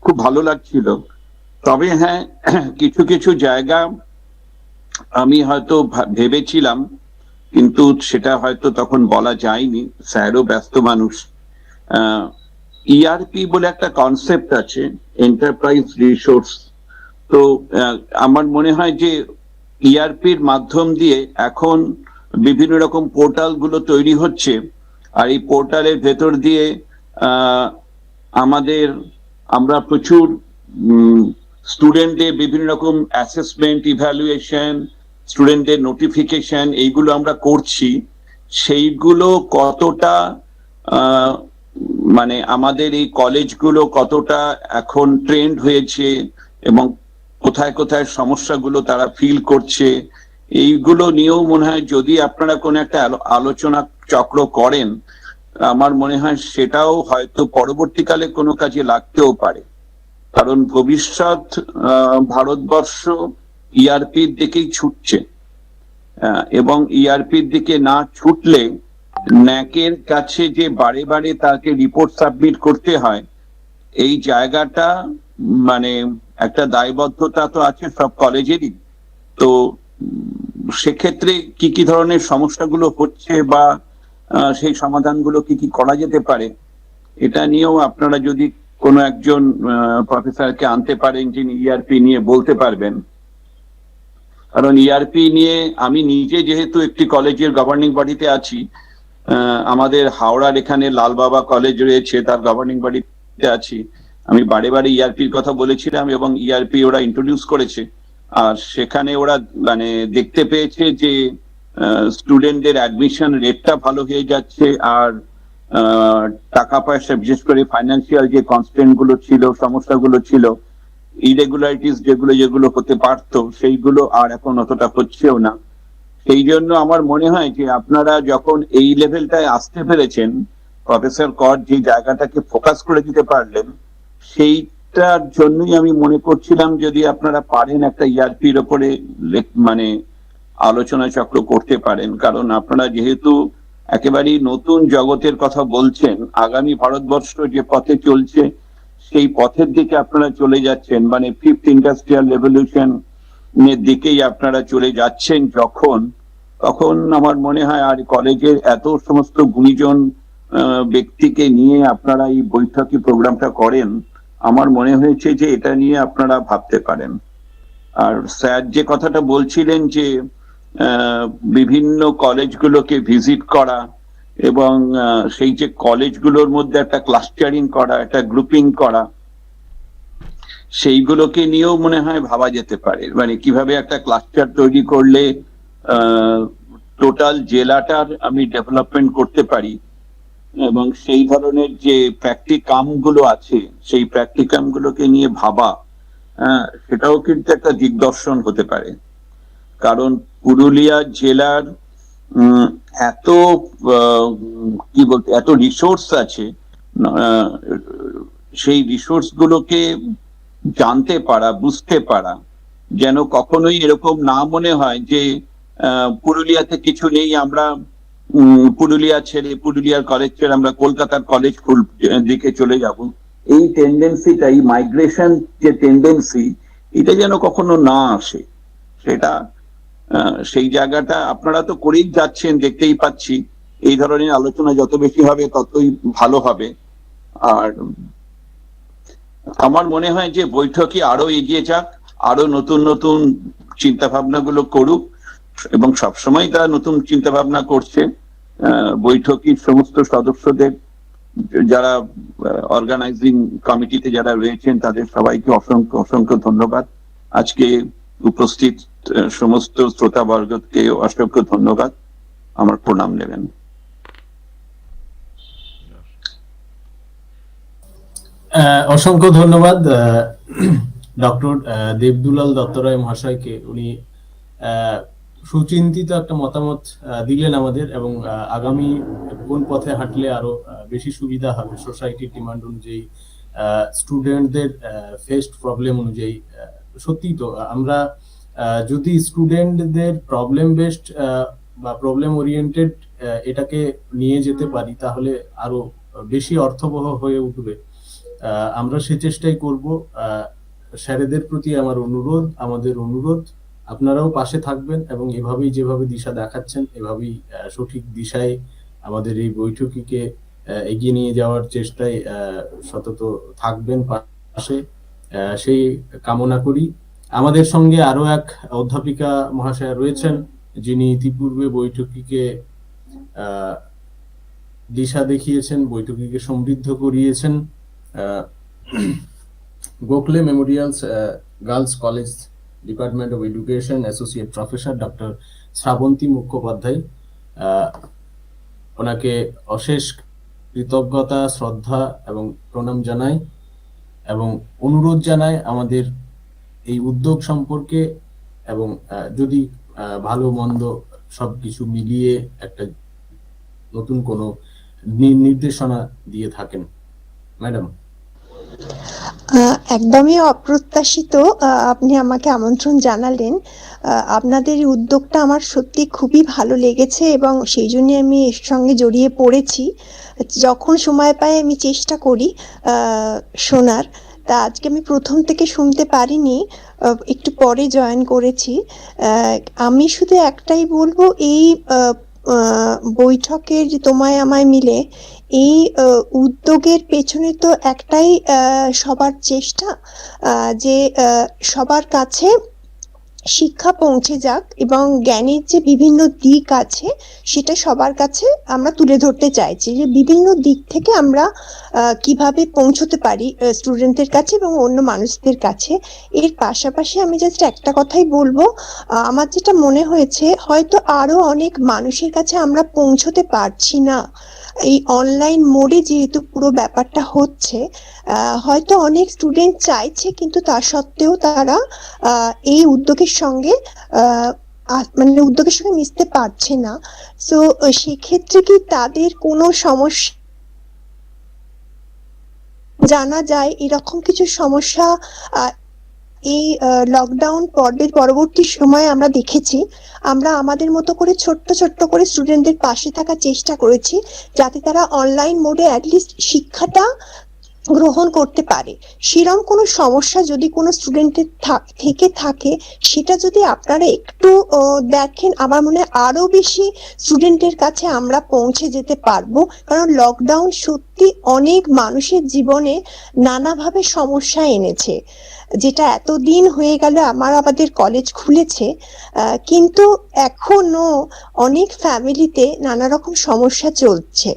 খুব ভালো লাগছিল। তবে হ্যাঁ, কিছু কিছু জায়গা আমি হয়তো ভেবেছিলাম, কিন্তু সেটা হয়তো তখন বলা যায়নি, স্যারও ব্যস্ত মানুষ। ইআরপি বলে একটা কনসেপ্ট আছে, এন্টারপ্রাইজ রিসোর্স। তো আমার মনে হয় যে ইআরপির মাধ্যম দিয়ে এখন বিভিন্ন রকম পোর্টাল গুলো তৈরি হচ্ছে, আর এই পোর্টালের ভেতর দিয়ে আমরা প্রচুর স্টুডেন্টদের বিভিন্ন রকম অ্যাসেসমেন্ট, ইভ্যালুয়েশন, স্টুডেন্টদের নোটিফিকেশন, এইগুলো আমরা করছি। সেইগুলো কতটা মানে আমাদের এই কলেজগুলো কতটা এখন ট্রেন্ড হয়েছে এবং কোথায় কোথায় সমস্যাগুলো তারা ফিল করছে, এইগুলো নিয়েও মনে হয় যদি আপনারা কোনো একটা আলোচনা চক্র করেন, আমার মনে হয় সেটাও হয়তো পরবর্তীকালে কোনো কাজে লাগতেও পারে। কারণ ভবিষ্যৎ ভারতবর্ষ ইআরপির দিকেই ছুটছে, এবং ইআরপির দিকে না ছুটলে ন্যাকের কাছে যে বারে বারে তাকে রিপোর্ট সাবমিট করতে হয়, এই জায়গাটা মানে একটা দায়বদ্ধতা তো আছে সব কলেজেরই। তো সেক্ষেত্রে কি কি ধরনের সমস্যাগুলো হচ্ছে বা সেই সমাধানগুলো কি কি করা যেতে পারে, এটা নিয়েও আপনারা যদি কোনো একজন প্রফেসরকে আনতে পারেন যিনি ইআরপি নিয়ে বলতে পারবেন। কারণ ইআরপি নিয়ে আমি নিজে যেহেতু একটি কলেজের গভর্নিং বডিতে আছি, আমাদের হাওড়ার এখানে লালবাবা কলেজ রয়েছে, তার গভর্নিং বডিতে আছি। আমি বারে বারে ইআরপির কথা বলেছিলাম এবং ইআরপি ওরা ইন্ট্রোডিউস করেছে, আর সেখানে ওরা মানে দেখতে পেয়েছে যে স্টুডেন্টদের অ্যাডমিশন রেটটা ভালো হয়ে যাচ্ছে, আর টাকা পয়সা বিশেষ করে ফাইন্যান্সিয়াল যে কনস্ট্রেন্ট গুলো ছিল, সমস্যাগুলো ছিল, ইরেগুলারিটিস যেগুলো হতে পারতো, সেইগুলো আর এখন অতটা হচ্ছেও না। সেই জন্য আমার মনে হয় যে আপনারা যখন এই লেভেলটায় আসতে পেরেছেন, প্রফেসর কর যে জায়গাটাকে ফোকাস করে দিতে পারলেন, সেইটার জন্যই আমি মনে করছিলাম যদি আপনারা পারেন একটা ইআরপির ওপরে মানে আলোচনা চক্র করতে পারেন। কারণ আপনারা যেহেতু একেবারেই নতুন জগতের কথা বলছেন, আগামী ভারতবর্ষ যে পথে চলছে সেই পথের দিকে আপনারা চলে যাচ্ছেন, মানে ফিফথ ইন্ডাস্ট্রিয়াল রেভলিউশন এর দিকেই আপনারা চলে যাচ্ছেন তখন আমার মনে হয় আর কলেজের এত সমস্ত গুণীজন ব্যক্তিকে নিয়ে আপনারা এই বৈঠকি প্রোগ্রামটা করেন, আমার মনে হয়েছে যে এটা নিয়ে আপনারা ভাবতে পারেন। আর স্যার যে কথাটা বলছিলেন যে বিভিন্ন কলেজগুলোকে ভিজিট করা এবং সেই যে কলেজগুলোর মধ্যে একটা ক্লাস্টারিং করা, একটা গ্রুপিং করা, সেইগুলোকে নিয়েও মনে হয় ভাবা যেতে পারে। মানে কিভাবে একটা ক্লাস্টার তৈরি করলে টোটাল জেলাটার আমি ডেভেলপমেন্ট করতে পারি, এবং সেই ধরনের যে প্র্যাকটিকাম গুলো আছে সেই প্র্যাকটিকাম গুলোকে নিয়ে ভাবা, সেটাও কিন্তু একটা দিগদর্শন হতে পারে। কারণ পুরুলিয়া জেলার এত কি বলতে এত রিসোর্স আছে, সেই রিসোর্স গুলোকে জানতে পারা, বুঝতে পারা, যেন কখনোই এরকম না মনে হয় যে পুরুলিয়াতে কিছু নেই, আমরা পুরুলিয়া ছেড়ে, পুরুলিয়ার কলেজ ছেড়ে আমরা কলকাতার কলেজ দিকে চলে যাব, এই টেন্ডেন্সিটা, এই মাইগ্রেশন যে টেন্ডেন্সি, এটা যেন কখনো না আসে। সেটা সেই জায়গাটা আপনারা তো করেই যাচ্ছেন, দেখতেই পাচ্ছি। এই ধরনের আলোচনা যত বেশি হবে ততই ভালো হবে। আর আমার মনে হয় যে বৈঠকই আরো এগিয়ে যাক, আরো নতুন নতুন চিন্তা ভাবনা গুলো করুক, এবং সবসময় তারা নতুন চিন্তা ভাবনা করছে। বৈঠকের সমস্ত সদস্যদের, যারা অর্গানাইজিং কমিটিতে যারা রয়েছেন, তাদের সবাইকে অসংখ্য অসংখ্য ধন্যবাদ। আজকে উপস্থিত সমস্ত শ্রোতাবর্গকে অসংখ্য ধন্যবাদ, আমার প্রণাম নেবেন। অসংখ্য ধন্যবাদ ডক্টর দেবদুলাল দত্তরায় মহাশয়কে। উনি সুচিন্তিত একটা মতামত দিলেন আমাদের, এবং আগামী কোন পথে হাঁটলে আরো বেশি সুবিধা হবে সোসাইটির ডিমান্ড অনুযায়ী, স্টুডেন্টদের ফেসড প্রবলেম অনুযায়ী। সত্যি তো আমরা যদি স্টুডেন্টদের প্রবলেম বেসড বা প্রবলেম ওরিয়েন্টেড এটাকে নিয়ে যেতে পারি, তাহলে আরো বেশি অর্থবহ হয়ে উঠবে। আমরা সে চেষ্টাই করব। স্যারেদের প্রতি আমাদের অনুরোধ, আপনারাও পাশে থাকবেন, এবং এভাবেই যেভাবে দিশা দেখাচ্ছেন, এভাবেই সঠিক দিশায় আমাদের এই বৈঠকিকে এগিয়ে নিয়ে যাওয়ার চেষ্টায় সতত থাকবেন পাশে, সেই কামনা করি। আমাদের সঙ্গে আরো এক অধ্যাপিকা মহাশয়া রয়েছেন, যিনি ইতিপূর্বে বৈঠকিকে দিশা দেখিয়েছেন, বৈঠকিকে সমৃদ্ধ করিয়েছেন। Gokhale memorials girls college department of education associate professor doctor Srabanti Mukhopadhyay. ওনাকে অশেষ কৃতজ্ঞতা, শ্রদ্ধা এবং প্রণাম জানাই, এবং অনুরোধ জানাই আমাদের এই উদ্যোগ সম্পর্কে, এবং যদি ভালো মন্দ সবকিছু মিলিয়ে একটা নতুন কোনো নির্দেশনা দিয়ে থাকেন। ম্যাডাম। একদমই অপ্রত্যাশিত আপনি আমাকে আমন্ত্রণ জানালেন। আপনাদের এই উদ্যোগটা আমার সত্যি খুবই ভালো লেগেছে, এবং সেই জন্য আমি এর সঙ্গে জড়িয়ে পড়েছি। যখন সময় পাই আমি চেষ্টা করি শোনার। তা আজকে আমি প্রথম থেকে শুনতে পারিনি, একটু পরে জয়েন করেছি। আমি শুধু একটাই বলবো, এই বৈঠকের যে তোমায় আমায় মিলে, এই উদ্যোগের পেছনে তো একটাই সবার চেষ্টা, যে সবার কাছে শিক্ষা পৌঁছে যাক, এবং জ্ঞানের যে বিভিন্ন দিক আছে সেটা সবার কাছে আমরা তুলে ধরতে চাইছি, যে বিভিন্ন দিক থেকে আমরা কিভাবে পৌঁছতে পারি স্টুডেন্টদের কাছে এবং অন্য মানুষদের কাছে। এর পাশাপাশি আমি জাস্ট একটা কথাই বলবো, আমার যেটা মনে হয়েছে, হয়তো আরো অনেক মানুষের কাছে আমরা পৌঁছতে পারছি না এই অনলাইন মোডে, যেহেতু পুরো ব্যাপারটা হচ্ছে। হয়তো অনেক স্টুডেন্ট চাইছে, কিন্তু তা সত্ত্বেও তারা এই উদ্যোগের সঙ্গে মিশতে পারছে না। সো সেক্ষেত্রে কি তাদের কোনো সমস্যা জানা যায়, এরকম কিছু সমস্যা এই লকডাউন পর্বের পরবর্তী সময়ে আমরা দেখেছি। আমরা আমাদের মতো করে ছোট্ট ছোট্ট করে স্টুডেন্টদের পাশে থাকার চেষ্টা করেছি, যাতে তারা অনলাইন মোডে অ্যাটলিস্ট শিক্ষাটা গ্রহণ করতে পারে। সেরকম কোনো সমস্যা যদি কোনো স্টুডেন্টের থেকে থাকে, সেটা যদি আপনারা একটু দেখেন, আমার মনে হয় আরো বেশি স্টুডেন্টের কাছে আমরা পৌঁছে যেতে পারবো। কারণ লকডাউন সত্যি অনেক মানুষের জীবনে নানাভাবে সমস্যা এনেছে, যেটা এতদিন হয়ে গেল আমাদের কলেজ খুলেছে, কিন্তু এখনো অনেক ফ্যামিলিতে নানা রকম সমস্যা চলছে।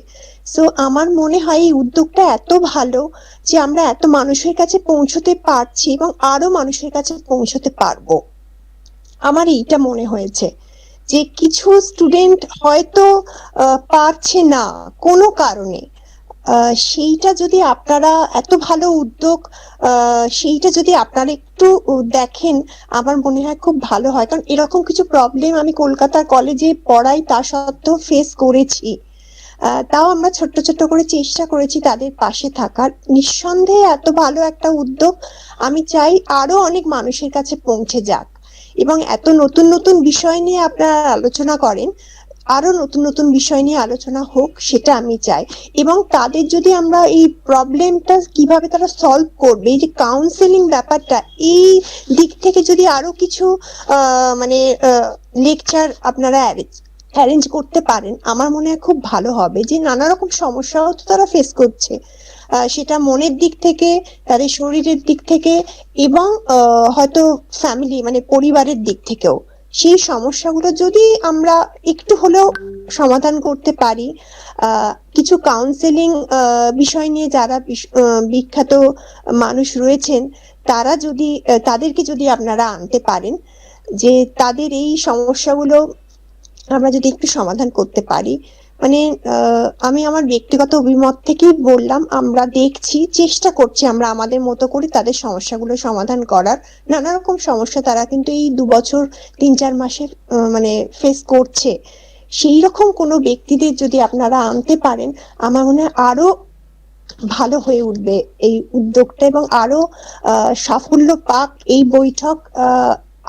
সো আমার মনে হয় এই উদ্যোগটা এত ভালো যে আমরা এত মানুষের কাছে পৌঁছতে পারছি, এবং আরো মানুষের কাছে পৌঁছতে পারবো। আমার এইটা মনে হয়েছে যে কিছু স্টুডেন্ট হয়তো পারছে না কোনো কারণে, সেইটা যদি আপনারা, এত ভালো উদ্যোগ, সেইটা যদি আপনারা একটু দেখেন, আমার মনে হয় খুব ভালো হয়। কারণ এরকম কিছু প্রবলেম আমি কলকাতার কলেজে পড়াই তা সত্ত্বেও ফেস করেছি। তাও আমরা ছোট্ট ছোট্ট করে চেষ্টা করেছি তাদের পাশে থাকার। নিঃসন্দেহে এত ভালো একটা উদ্যোগ আমি চাই আরো অনেক মানুষের কাছে পৌঁছে যাক, এবং এত নতুন নতুন বিষয় নিয়ে আপনারা আলোচনা করেন। আরো নতুন নতুন বিষয় নিয়ে আলোচনা হোক, সেটা আমি চাই। এবং তাদের যদি আমরা এই প্রবলেমটা কিভাবে তারা সলভ করবে, এই যে কাউন্সেলিং ব্যাপারটা, এই দিক থেকে যদি আরো কিছু মানে লেকচার আপনারা অ্যারেঞ্জ করতে পারেন, আমার মনে হয় খুব ভালো হবে। যে নানা রকম সমস্যাও তো তারা ফেস করছে, সেটা মনের দিক থেকে, তাদের শরীরের দিক থেকে, এবং হয়তো ফ্যামিলি মানে পরিবারের দিক থেকেও। সেই সমস্যাগুলো যদি আমরা একটু হলেও সমাধান করতে পারি, কিছু কাউন্সেলিং বিষয় নিয়ে যারা বিখ্যাত মানুষ রয়েছেন, তারা যদি তাদেরকে যদি আপনারা আনতে পারেন, যে তাদের এই সমস্যাগুলো আমরা যদি একটু সমাধান করতে পারি, মানে আমি আমার ব্যক্তিগত অভিমত থেকেই বললাম, আমরা দেখছি, চেষ্টা করছি আমরা আমাদের মতো করে তাদের সমস্যাগুলো সমাধান করার। নানা রকম সমস্যা তারা কিন্তু এই 2 বছর 3-4 মাসের মানে ফেস করছে। সেই রকম কোনো ব্যক্তিদের যদি আপনারা আনতে পারেন, আমার মনে হয় আরো ভালো হয়ে উঠবে এই উদ্যোগটা, এবং আরো সাফল্য পাক এই বৈঠক,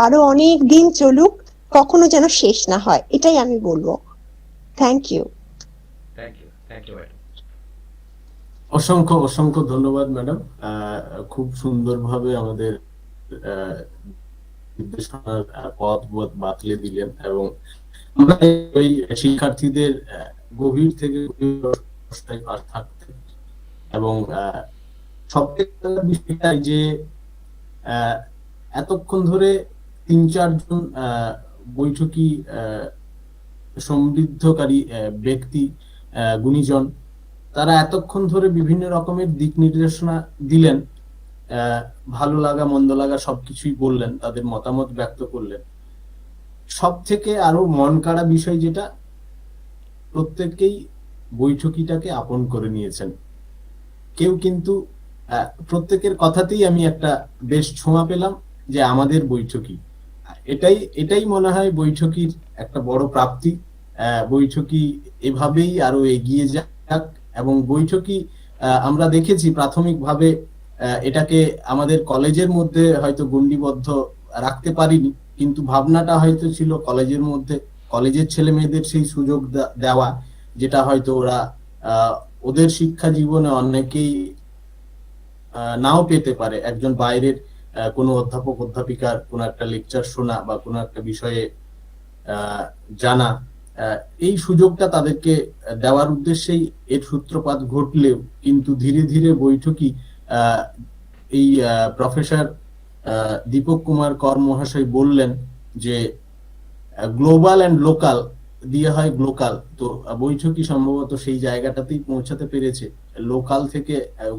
আরো অনেক দিন চলুক, কখনো যেন শেষ না হয়, এটাই আমি বলবো। Thank you. Thank you madam. অসংখ্য অসংখ্য ধন্যবাদ ম্যাডাম, খুব সুন্দরভাবে আমাদের নির্দেশনার পথ বাতলে দিলেন, এবং আমরা ওই শিক্ষার্থীদের গভীর থেকে গভীর থাকতে, এবং সবথেকে বিষয়টা যে এতক্ষণ ধরে 3-4 জন বৈঠকি সমৃদ্ধকারী ব্যক্তি, গুণীজন, তারা এতক্ষণ ধরে বিভিন্ন রকমের দিক নির্দেশনা দিলেন, ভালো লাগা মন্দ লাগা সবকিছুই বললেন, তাদের মতামত ব্যক্ত করলেন। সব থেকে আরো মন কাড়া বিষয় যেটা, প্রত্যেকেই বৈঠকিটাকে আপন করে নিয়েছেন। কেউ কিন্তু প্রত্যেকের কথাতেই আমি একটা বেশ ছোঁয়া পেলাম যে আমাদের বৈঠকি। এটাই মনে হয় বৈঠকির একটা বড় প্রাপ্তি। বৈঠকি এভাবেই আরো এগিয়ে যাক, এবং বৈঠকি আমরা দেখেছি প্রাথমিকভাবে এটাকে আমাদের কলেজের মধ্যে হয়তো গণ্ডিবদ্ধ রাখতে পারিনি, কিন্তু ভাবনাটা হয়তো ছিল কলেজের মধ্যে, কলেজের ছেলে মেয়েদের সেই সুযোগ দেওয়া, যেটা হয়তো ওরা ওদের শিক্ষা জীবনে অনেকেই নাও পেতে পারে। একজন বাইরের কোনো অধ্যাপক অধ্যাপিকার কোনো একটা লেকচার শোনা বা কোনো একটা বিষয়ে জানা, এই সুযোগটা তাদেরকে দেওয়ার উদ্দেশ্যেই এর সূত্রপাত ঘটলেও, কিন্তু ধীরে ধীরে বৈঠকি এই প্রফেসর দীপক কুমার কর মহাশয় বললেন যে গ্লোবাল অ্যান্ড লোকাল দিয়ে হয় গ্লোকাল। তো বৈঠকি সম্ভবত সেই জায়গাটাতেই পৌঁছাতে পেরেছে, লোকাল থেকে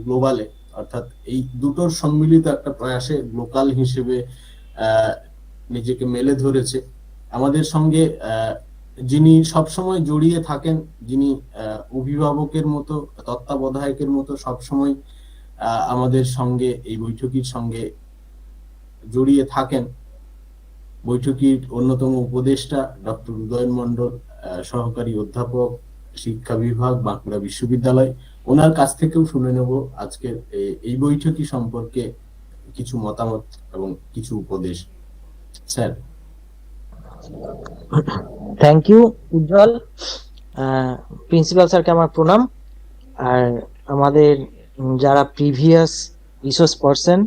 গ্লোবালে, অর্থাৎ এই দুটোর সম্মিলিত একটা প্রয়াসে গ্লোকাল হিসেবে নিজেকে মেলে ধরেছে। আমাদের সঙ্গে যিনি সবসময় জড়িয়ে থাকেন, যিনি অভিভাবকের মতো, তত্ত্বাবধায়কের মতো সবসময় আমাদের সঙ্গে এই বৈঠকির সঙ্গে জড়িয়ে থাকেন, বৈঠকির অন্যতম উপদেষ্টা ডক্টর উদয়ন মণ্ডল, সহকারী অধ্যাপক, শিক্ষা বিভাগ, বাঁকুড়া বিশ্ববিদ্যালয়। ওনার কাছ থেকেও শুনে নেব আজকের এই বৈঠকি সম্পর্কে কিছু মতামত এবং কিছু উপদেশ। Sir. Thank you Ujjwal. Principal স্যারকে আমার প্রণাম। আর আমাদের যারা previous resource person,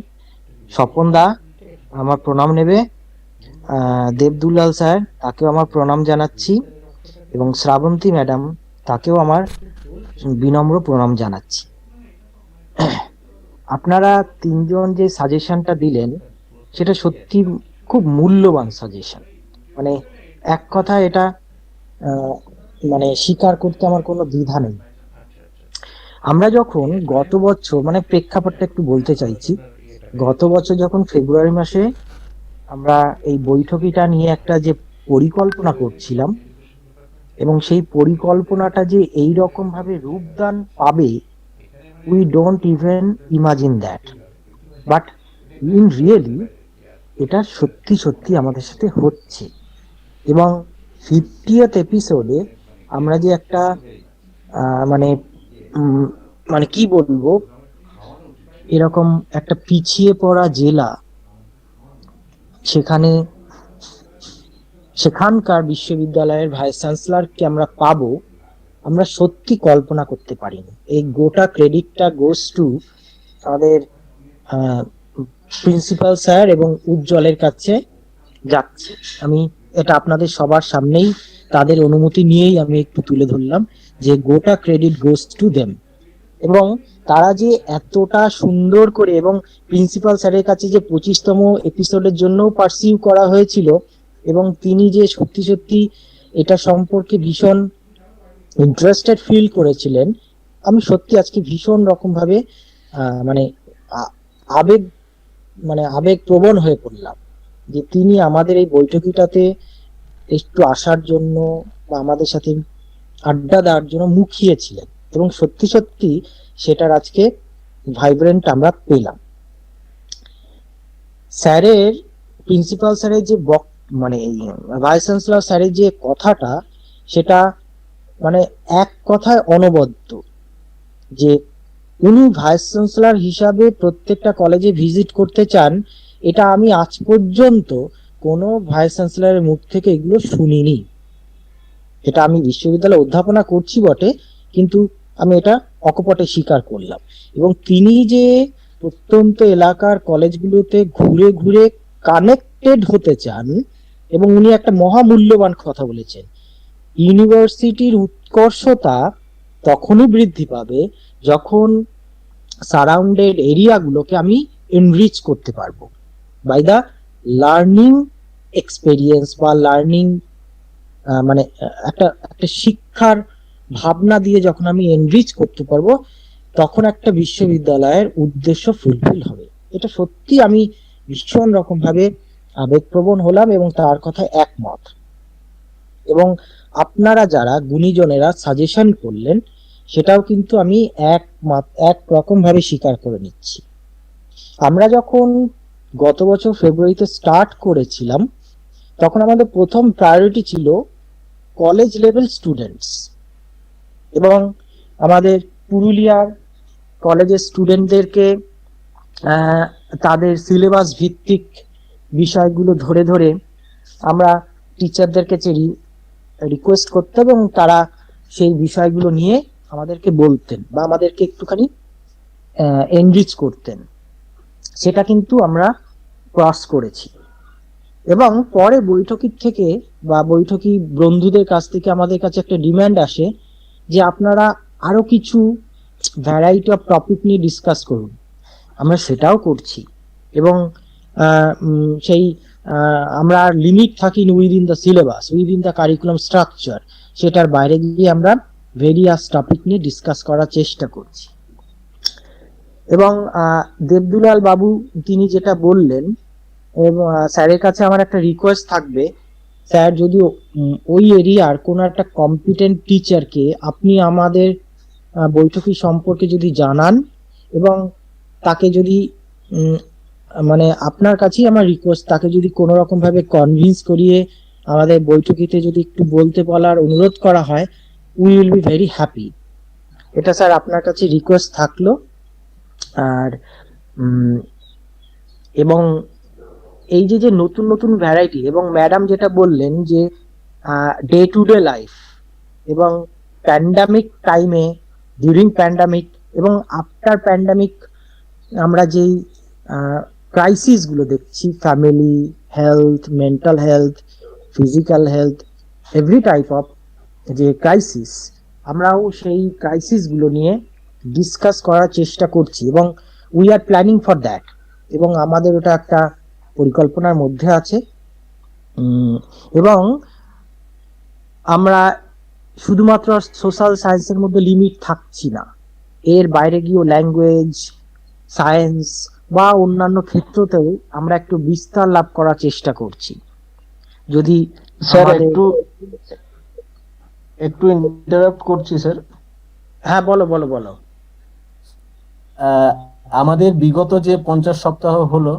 Swapan da আমার প্রণাম নেবে, দেবদুলাল স্যার তাকেও আমার প্রণাম জানাচ্ছি, এবং শ্রাবন্তী ম্যাডাম তাকেও আমার বিনম্র প্রণাম জানাচ্ছি। আপনারা তিনজন যে সাজেশনটা দিলেন সেটা সত্যি খুব মূল্যবান সাজেশন। মানে এক কথা এটা মানে স্বীকার করতে আমার কোনো দ্বিধা নেই। আমরা যখন গত বছর, মানে প্রেক্ষাপটটা একটু বলতে চাইছি, গত বছর যখন ফেব্রুয়ারি মাসে আমরা এই বৈঠকিটা নিয়ে একটা যে পরিকল্পনা করছিলাম, এবং সেই পরিকল্পনাটা যে এই রকম ভাবে রূপদান পাবে, we don't even imagine that, but in really এটা সত্যি সত্যি আমাদের সাথে হচ্ছে। এবং 50th এপিসোডে আমরা যে একটা মানে মানে কি বলবো, এরকম একটা পিছিয়ে পড়া জেলা, সেখানে সেখানকার বিশ্ববিদ্যালয়ের ভাইস চ্যান্সেলরকে আমরা পাবো, আমরা সত্যি কল্পনা করতে পারিনি। এই গোটা ক্রেডিটটা গোস টু আমাদের প্রিন্সিপাল স্যার এবং উজ্জ্বলের কাছে যাচ্ছে। আমি এটা আপনাদের সবার সামনেই তাদের অনুমতি নিয়েই আমি একটু তুলে ধরলাম যে গোটা ক্রেডিট গোস টু দেম। এবং তারা যে এতটা সুন্দর করে, এবং প্রিন্সিপাল স্যারের কাছে যে 25তম এপিসোডের জন্য পার্সিউ করা হয়েছিল, এবং তিনি যে সত্যি সত্যি এটা সম্পর্কে ভীষণ ইন্টারেস্টেড ফিল করেছিলেন, আমি সত্যি আজকে ভীষণ রকম ভাবে মানে আবেগ আবেগপ্রবণ হয়ে পড়লাম যে তিনি আমাদের এই বৈঠকিটাতে একটু আসার জন্য বা আমাদের সাথে আড্ডা দেওয়ার জন্য মুখিয়েছিলেন, এবং সত্যি সত্যি সেটার আজকে ভাইব্রেন্ট আমরা পেলাম। স্যারের, প্রিন্সিপাল স্যারের যে ভাইস চ্যান্সেলর স্যারের যে কথাটা, সেটা এক কথায় অনবদ্য, যে উনি ভাইস চ্যান্সেলর হিসাবে প্রত্যেকটা কলেজে ভিজিট করতে চান। এটা আমি আজ পর্যন্ত কোনো ভাইস চ্যান্সেলরের মুখ থেকে এগুলো শুনিনি। এটা আমি বিশ্ববিদ্যালয়ে অধ্যাপনা করছি বটে, কিন্তু আমি এটা অকপটে স্বীকার করলাম। এবং তিনি যে প্রত্যন্ত এলাকার কলেজগুলোতে ঘুরে ঘুরে কানেক্টেড হতে চান, এবং উনি একটা মহামূল্যবান কথা বলেছেন, ইউনিভার্সিটির উৎকর্ষতা তখনই বৃদ্ধি পাবে যখন সারাউন্ডেড এরিয়াগুলোকে আমি এনরিচ করতে পারবো বাই দা লার্নিং এক্সপেরিয়েন্স, বা লার্নিং একটা শিক্ষার ভাবনা দিয়ে যখন আমি এনরিচ করতে পারবো, তখন একটা বিশ্ববিদ্যালয়ের উদ্দেশ্য ফুলফিল হবে। এটা সত্যি আমি ভীষণ রকম ভাবে আবেগপ্রবণ হলাম এবং তার কথায় একমত। এবং আপনারা যারা গুণীজনেরা সাজেশন করলেন, সেটাও কিন্তু আমি এক রকম ভাবে স্বীকার করে নিচ্ছি। আমরা যখন গত বছর ফেব্রুয়ারিতে স্টার্ট করেছিলাম, তখন আমাদের প্রথম প্রায়োরিটি ছিল কলেজ লেভেল স্টুডেন্টস, এবং আমাদের পুরুলিয়ার কলেজের স্টুডেন্টদেরকে তাদের সিলেবাস ভিত্তিক বিষয়গুলো ধরে ধরে আমরা টিচারদের কাছে রিকোয়েস্ট করতাম, এবং তারা সেই বিষয়গুলো নিয়ে আমাদেরকে বলতেন বা আমাদেরকে একটুখানি এনরিচ করতেন। সেটা কিন্তু আমরা ক্রস করেছি। এবং পরে বৈঠকি থেকে বা বৈঠকি বন্ধুদের কাছ থেকে আমাদের কাছে একটা ডিমান্ড আসে যে আপনারা আরো কিছু ভ্যারাইটি অফ টপিক নিয়ে ডিসকাস করুন। আমরা সেটাও করছি, এবং সেই আমরা লিমিট থাকি within the syllabus, within the curriculum structure, সেটার বাইরে গিয়ে আমরা ভেরিয়াস টপিক নিয়ে ডিসকাস করার চেষ্টা করছি। এবং দেবদুলাল বাবু তিনি যেটা বললেন, এবং স্যারের কাছে আমার একটা রিকোয়েস্ট থাকবে, স্যার যদি ওই এরিয়ার কোনো একটা কম্পিটেন্ট টিচারকে আপনি আমাদের বৈঠকি সম্পর্কে যদি জানান, এবং তাকে যদি আপনার কাছেই আমার রিকোয়েস্ট, তাকে যদি কোনো রকম ভাবে কনভিন্স করিয়ে আমাদের বৈঠকিতে যদি একটু বলতে বলার অনুরোধ করা হয়, we will be very happy. এটা স্যার আপনার কাছে রিকোয়েস্ট থাকলো। আর এবং এই যে নতুন নতুন ভ্যারাইটি, এবং ম্যাডাম যেটা বললেন যে ডে টু ডে লাইফ, এবং প্যান্ডামিক টাইমে, ডিউরিং প্যান্ডামিক এবং আফটার প্যান্ডামিক আমরা যেই ক্রাইসিস গুলো দেখছি, family health, mental health, physical health, every type of যে ক্রাইসিস, আমরাও সেই ক্রাইসিস গুলো নিয়ে ডিসকাস করার চেষ্টা করছি, এবং we are planning for that, এবং আমাদের ওটা একটা পরিকল্পনার মধ্যে আছে। এবং আমরা শুধুমাত্র সোশ্যাল সায়েন্সের মধ্যে লিমিট থাকছি না, এর বাইরে গিয়েও ল্যাঙ্গুয়েজ, সায়েন্স বা অন্যান্য ক্ষেত্রতেও আমরা একটু বিস্তার লাভ করার চেষ্টা করছি। যদি স্যার একটু ইন্টারাপ্ট করছি স্যার। হ্যাঁ, বলো। আমাদের বিগত যে 50 সপ্তাহ হলো,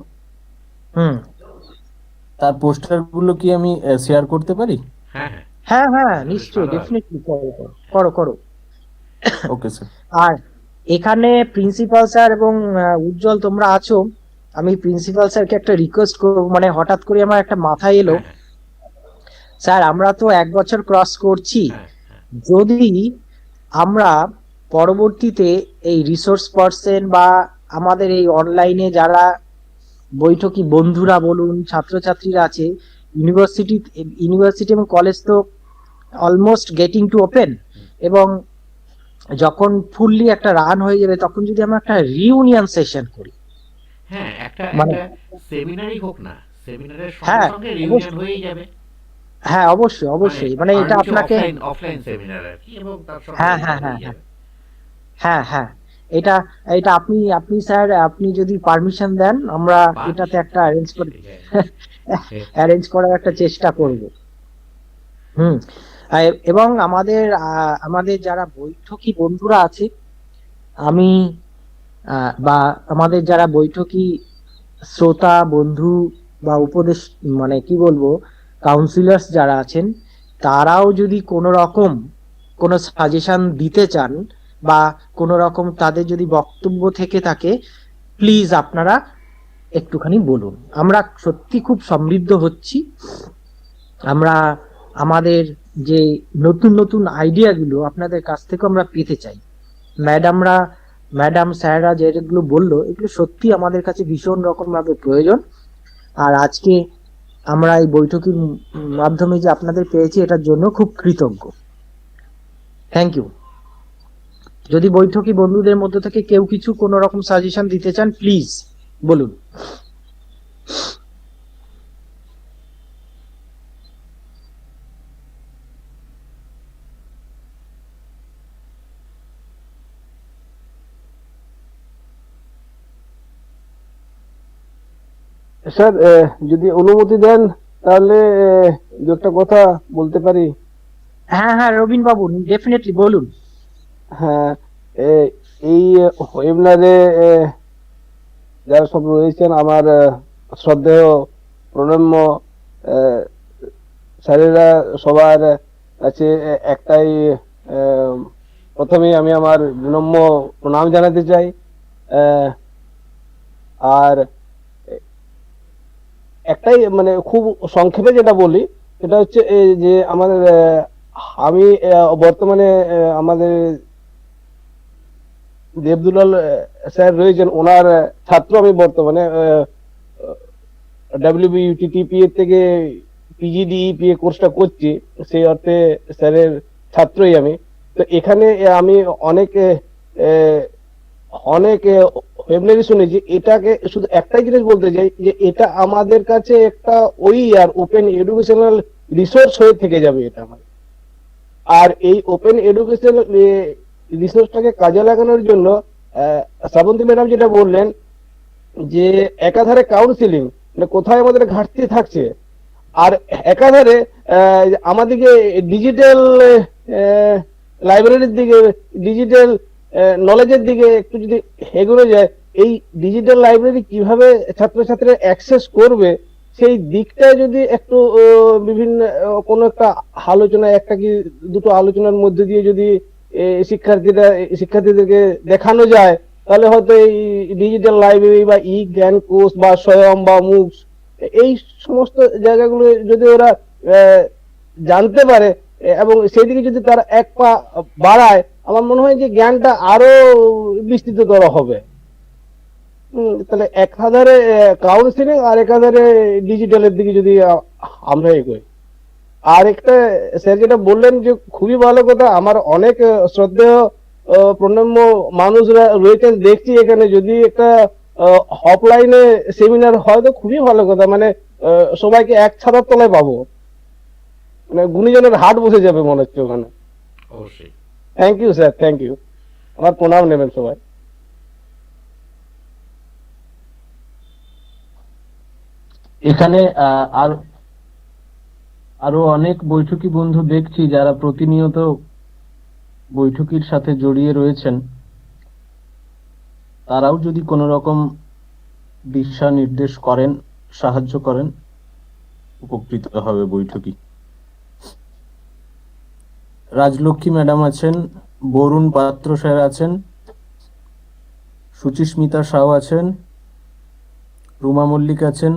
তার পোস্টার গুলো কি আমি শেয়ার করতে পারি? হ্যাঁ, নিশ্চয়ই, ডেফিনেটলি করো। Okay sir. আর এখানে প্রিন্সিপাল স্যার এবং উজ্জ্বল তোমরা আছো, আমি প্রিন্সিপাল স্যারকে একটা রিকোয়েস্ট করব, হঠাৎ করে আমার একটা মাথায় এলো, স্যার আমরা তো 1 বছর ক্রস করছি, হ্যাঁ হ্যাঁ যদি আমরা পরবর্তীতে এই রিসোর্স পার্সন বা আমাদের এই অনলাইনে যারা বৈঠকি বন্ধুরা বলুন, ছাত্রছাত্রীরা আছে, ইউনিভার্সিটি এবং কলেজ তো অলমোস্ট গেটিং টু ওপেন, এবং যখন ফুললি একটা রান হয়ে যাবে তখন যদি আমরা একটা রিউনিয়ন সেশন করি, হ্যাঁ, একটা মানে একটা সেমিনারই হোক না, সেমিনারের সঙ্গে হ্যাঁ সঙ্গে রিউনিয়ন হয়েই যাবে। হ্যাঁ অবশ্যই মানে অবশ্যই, মানে আর এটা কিছু আপনাকে অফলাইন সেমিনার আর কি, এবং তার সঙ্গে হ্যাঁ হ্যাঁ রিউনিয়ন হ্যাঁ হয়ে হ্যাঁ যাবে। হ্যাঁ হ্যাঁ এটা এটা আপনি আপনি স্যার আপনি যদি পারমিশন দেন আমরা এটাতে পারমিশন একটা অ্যারেঞ্জ করে হ্যাঁ অ্যারেঞ্জ করার একটা চেষ্টা করব। হুম। এবং আমাদের যারা বৈঠকি বন্ধুরা আছে, আমি বা আমাদের যারা বৈঠকি শ্রোতা বন্ধু বা উপদেশ, মানে কি বলবো, কাউন্সিলার্স যারা আছেন, তারাও যদি কোনো রকম কোনো সাজেশন দিতে চান বা কোনো রকম তাদের যদি বক্তব্য থেকে থাকে, প্লিজ আপনারা একটুখানি বলুন। আমরা সত্যি খুব সমৃদ্ধ হচ্ছি। আমরা আমাদের যে নতুন নতুন আইডিয়াগুলো আপনাদের কাছ থেকে আমরা পেতে চাই। ম্যাডাম স্যাররা যেগুলো বললো, এগুলো সত্যি আমাদের কাছে ভীষণ রকম ভাবে প্রয়োজন। আর আজকে আমরা এই বৈঠকের মাধ্যমে যে আপনাদের পেয়েছি, এটার জন্য খুব কৃতজ্ঞ। Thank you. যদি বৈঠকি বন্ধুদের মধ্যে থেকে কেউ কিছু কোনো রকম সাজেশন দিতে চান, প্লিজ বলুন। স্যার যদি অনুমতি দেন তাহলে দু একটা কথা বলতে পারি। হ্যাঁ হ্যাঁ রবিন বাবু, ডেফিনেটলি বলুন। হ্যাঁ, এই ওয়েবিনারে যারা সব রয়েছেন, আমার শ্রদ্ধেয় প্রণম্য স্যারেরা, সবার কাছে একটাই, প্রথমেই আমি আমার বিনম্র প্রণাম জানাতে চাই। আর একটাই, মানে খুব সংক্ষেপে যেটা বলি সেটা হচ্ছে যে আমাদের আমি বর্তমানে আমাদের দেবদুলাল স্যার রয়েছেন, ওনার ছাত্র আমি বর্তমানে। WBUTTPA থেকে PGDEPA কোর্সটা করছি, সেই অর্থে স্যারের ছাত্রই আমি। তো এখানে আমি অনেক অনেক ওয়েবিনারি শুনেছি। এটাকে শুধু একটাই জিনিস বলতে চাই, যে এটা আমাদের কাছে একটা আর ওপেন এডুকেশনাল রিসোর্স হয়ে থেকে যাবে এটা আমার। আর এই ওপেন এডুকেশনাল রিসোর্সটাকে কাজে লাগানোর জন্য শ্রাবন্তী ম্যাডাম যেটা বললেন, যে একাধারে কাউন্সিলিং, মানে কোথায় আমাদের ঘাটতি থাকছে, আর একাধারে আমাদেরকে ডিজিটাল লাইব্রেরির দিকে, ডিজিটাল নলেজের দিকে একটু যদি এগোনো যায়, এই ডিজিটাল লাইব্রেরি কিভাবে ছাত্রছাত্রীরা অ্যাক্সেস করবে, সেই দিকটা যদি একটু বিভিন্ন কোনো একটা আলোচনা, একটা কি দুটো আলোচনার মধ্যে দিয়ে যদি শিক্ষার্থীদেরকে দেখানো যায়, তাহলে হয়তো এই ডিজিটাল লাইব্রেরি বা জ্ঞান কোর্স বা স্বয়ং বা মুক্স, এই সমস্ত জায়গাগুলো যদি ওরা জানতে পারে এবং সেদিকে যদি তারা এক পা বাড়ায়, আমার মনে হয় যে জ্ঞানটা আরো বিস্তৃততর হবে। তাহলে একাধারে কাউন্সিলিং আর একাধারে ডিজিটালের দিকে যদি আমরা এগোই। আর একটা স্যার যেটা বললেন, যে খুবই ভালো কথা, আমার অনেক শ্রদ্ধেয় প্রণম্য মানুষরা রয়েছেন দেখছি এখানে, যদি একটা অফলাইনে সেমিনার হয় তো খুবই ভালো কথা, মানে সবাইকে এক ছাতার তলায় পাবো, মানে গুণীজনের হাট বসে যাবে মনে হচ্ছে ওখানে। অবশ্যই। Thank you sir, thank you. আমার প্রণাম নেবেন সবাই। এখানে আর আরো অনেক বৈঠকি বন্ধু দেখছি যারা প্রতিনিয়ত বৈঠকির সাথে জড়িয়ে রয়েছেন। তারাও যদি কোনো রকম দিশা নির্দেশ করেন, সাহায্য করেন, উপকৃত হবে বৈঠকি। রাজলক্ষ্মী ম্যাডাম আছেন, বরুণ পাত্র স্যার আছেন, সুচিস্মিতা সাউ আছেন, রুমা মল্লিক আছেন,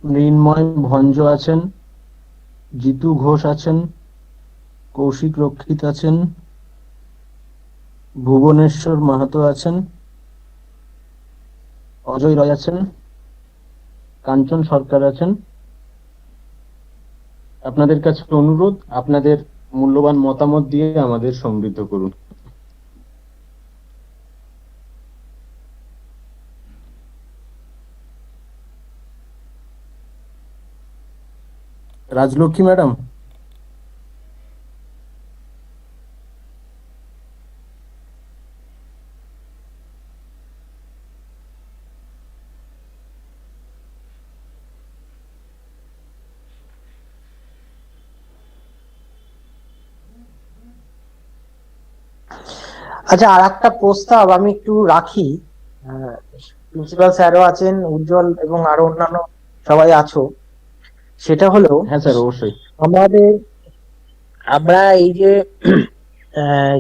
মৃন্ময় ভঞ্জ আছেন, জিতু ঘোষ আছেন, কৌশিক রক্ষিত আছেন, ভুবনেশ্বর মাহাতো আছেন, অজয় রয় আছেন, কাঞ্চন সরকার আছেন। আপনাদের কাছে অনুরোধ, আপনাদের মূল্যবান মতামত দিয়ে আমাদের সমৃদ্ধ করুন। রাজলক্ষ্মী ম্যাডাম, আচ্ছা, আর একটা প্রস্তাব আমি একটু রাখি। প্রিন্সিপাল স্যারও আছেন, উজ্জ্বল এবং আরো অন্যান্য সবাই আছো। সেটা হলো, হ্যাঁ স্যার অবশ্যই। আমরা এই যে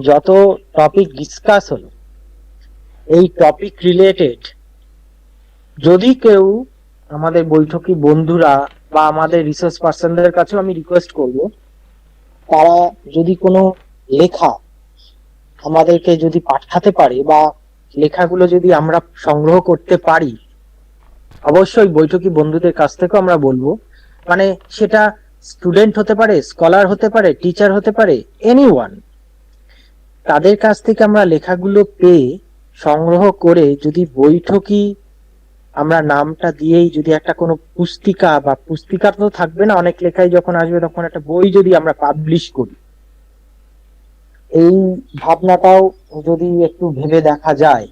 যত টপিক ডিসকাস হলো, এই টপিক রিলেটেড যদি কেউ আমাদের বৈঠকি বন্ধুরা বা আমাদের রিসার্চ পার্সনদের কাছেও আমি রিকোয়েস্ট করব, তারা যদি কোনো লেখা আমাদেরকে যদি পাঠাতে পারে বা লেখাগুলো যদি আমরা সংগ্রহ করতে পারি, অবশ্যই বৈঠকি বন্ধুদের কাছ থেকেও আমরা বলবো। মানে সেটা স্টুডেন্ট হতে পারে, স্কলার হতে পারে, টিচার হতে পারে, এনিওয়ান, তাদের কাছ থেকে আমরা লেখাগুলো পেয়ে সংগ্রহ করে যদি বৈঠকি আমরা নামটা দিয়েই যদি একটা কোনো পুস্তিকা, বা পুস্তিকা তো থাকবে না, অনেক লেখাই যখন আসবে তখন একটা বই যদি আমরা পাবলিশ করি, এই ভাবনাটাও যদি একটু ভেবে দেখা যায়,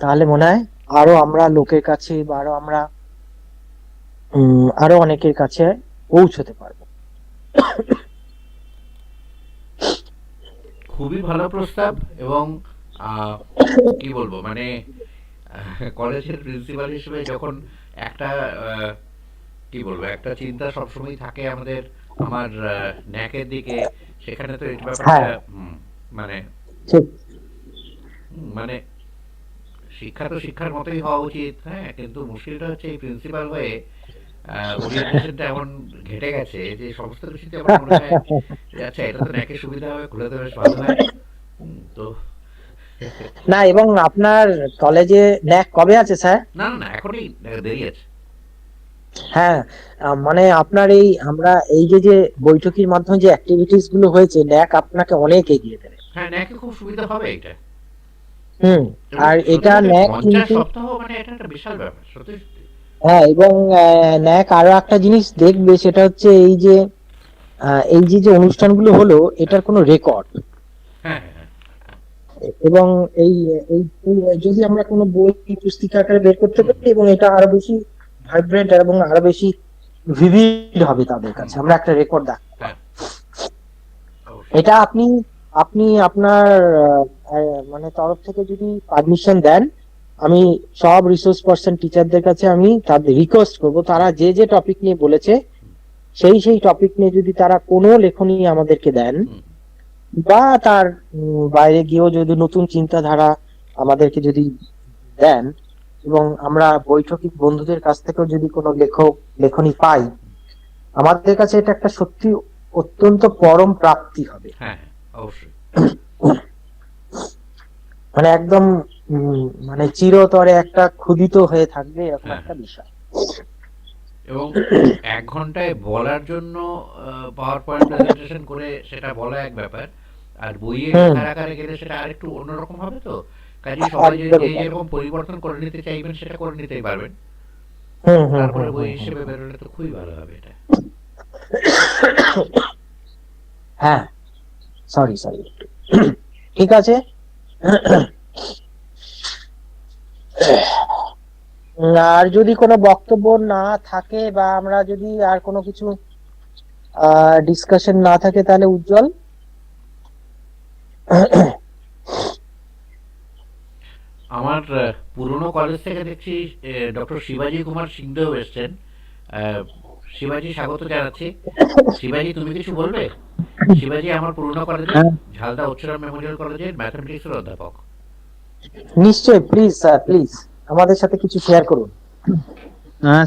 তাহলে মনে হয় আরো আমরা লোকের কাছে বা আরো অনেকের কাছে পৌঁছতে পারবো। খুবই ভালো প্রস্তাব। এবং কি বলবো, মানে কলেজের প্রিন্সিপাল হিসেবে যখন একটা কি বলবো, একটা চিন্তা সবসময় থাকে আমার ন্যাকের দিকে, সেখানে তো এই ব্যাপারটা মানে মানে শিক্ষা তো শিক্ষার মতোই হওয়া উচিত, হ্যাঁ, কিন্তু মুশকিলটা হচ্ছে এই প্রিন্সিপাল হয়ে ওরিয়েন্টেশনটা এমন ঘেটে গেছে যে সমস্ত কিছুতে আমার মনে হয় যে আচ্ছা এটা তো ন্যাকের সুবিধা হবে, খুলে তো বেশ ভালো হয়। তো না, এবং আপনার কলেজে ন্যাক কবে আছে স্যার? না না না, এখনই দেরি আছে। হ্যাঁ, মানে আপনার আমরা এই যে বৈঠকির মাধ্যমে যে অ্যাক্টিভিটিস গুলো হয়েছে, ন্যাক আপনাকে অনেক এগিয়ে দেবে। হ্যাঁ, ন্যাকে খুব সুবিধা হবে এটা। আর এটা ন্যাক 50 সপ্তাহ, মানে এটা একটা বিশাল ব্যাপার সত্যি। হ্যাঁ, এবং ন্যাক আরো একটা জিনিস দেখবে, সেটা হচ্ছে এই যে অনুষ্ঠানগুলো হলো, এটার কোনো রেকর্ড। হ্যাঁ, এবং এই যদি আমরা কোনো বই পুস্তিকা আকারে বের করতে পারি, এবং এটা আরো বেশি ভাইব্রেন্ট এবং আরো বেশি ভিভিড হবে তাদের কাছে, আমরা একটা রেকর্ড দেখতে পাবো। এটা আপনি আপনার মানে তরফ থেকে যদি পারমিশন দেন, আমি সব রিসোর্স পার্সন টিচারদের কাছে আমি তাদের রিকোয়েস্ট করব, তারা যে টপিক নিয়ে বলেছে সেই টপিক নিয়ে যদি তারা কোনো লেখনী আমাদেরকে দেন, বা তার বাইরে গিয়েও যদি নতুন চিন্তাধারা আমাদেরকে যদি দেন, এবং আমরা বৈঠকি বন্ধুদের কাছ থেকেও যদি কোনো লেখনী পাই, আমাদের কাছে এটা একটা সত্যি অত্যন্ত পরম প্রাপ্তি হবে। হ্যাঁ অবশ্যই, মানে একদম মানে চিরতরে একটা ক্ষুধিত হয়ে থাকবে এরকম একটা বিষয়। এবং 1 ঘন্টায় বলার জন্য পাওয়ার পয়েন্ট প্রেজেন্টেশন করে সেটা বলা এক ব্যাপার, আর বইয়ে লেখার আকারে গেলে সেটা আরেকটু অন্যরকম হবে। তো কাজে সবাই যে যেরকম পরিবর্তন করে নিতে চাইবেন সেটা করে নিতেই পারবেন। তারপরে বই হিসেবে বেরোলে তো খুবই ভালো হবে এটা। হ্যাঁ, সরি ঠিক আছে। আর যদি কোনো বক্তব্য না থাকে, বা আমরা যদি আর কোনো কিছু ডিসকাশন না থাকে, তাহলে উজ্জ্বল, আমার পুরনো কলেজ থেকে দেখছি ডক্টর শিবাজি কুমার সিংদেও এসছেন। শিবাজি, স্বাগত জানাচ্ছি। শিবাজি, তুমি কিছু বলবে? শিবাজি আমার পুরনো কলেজের ঝালদা উচ্চরাম মেমোরিয়াল কলেজের ম্যাথমেটিক্সের অধ্যাপক। নিশ্চয়ই, প্লিজ স্যার, প্লিজ আমাদের সাথে কিছু শেয়ার করুন।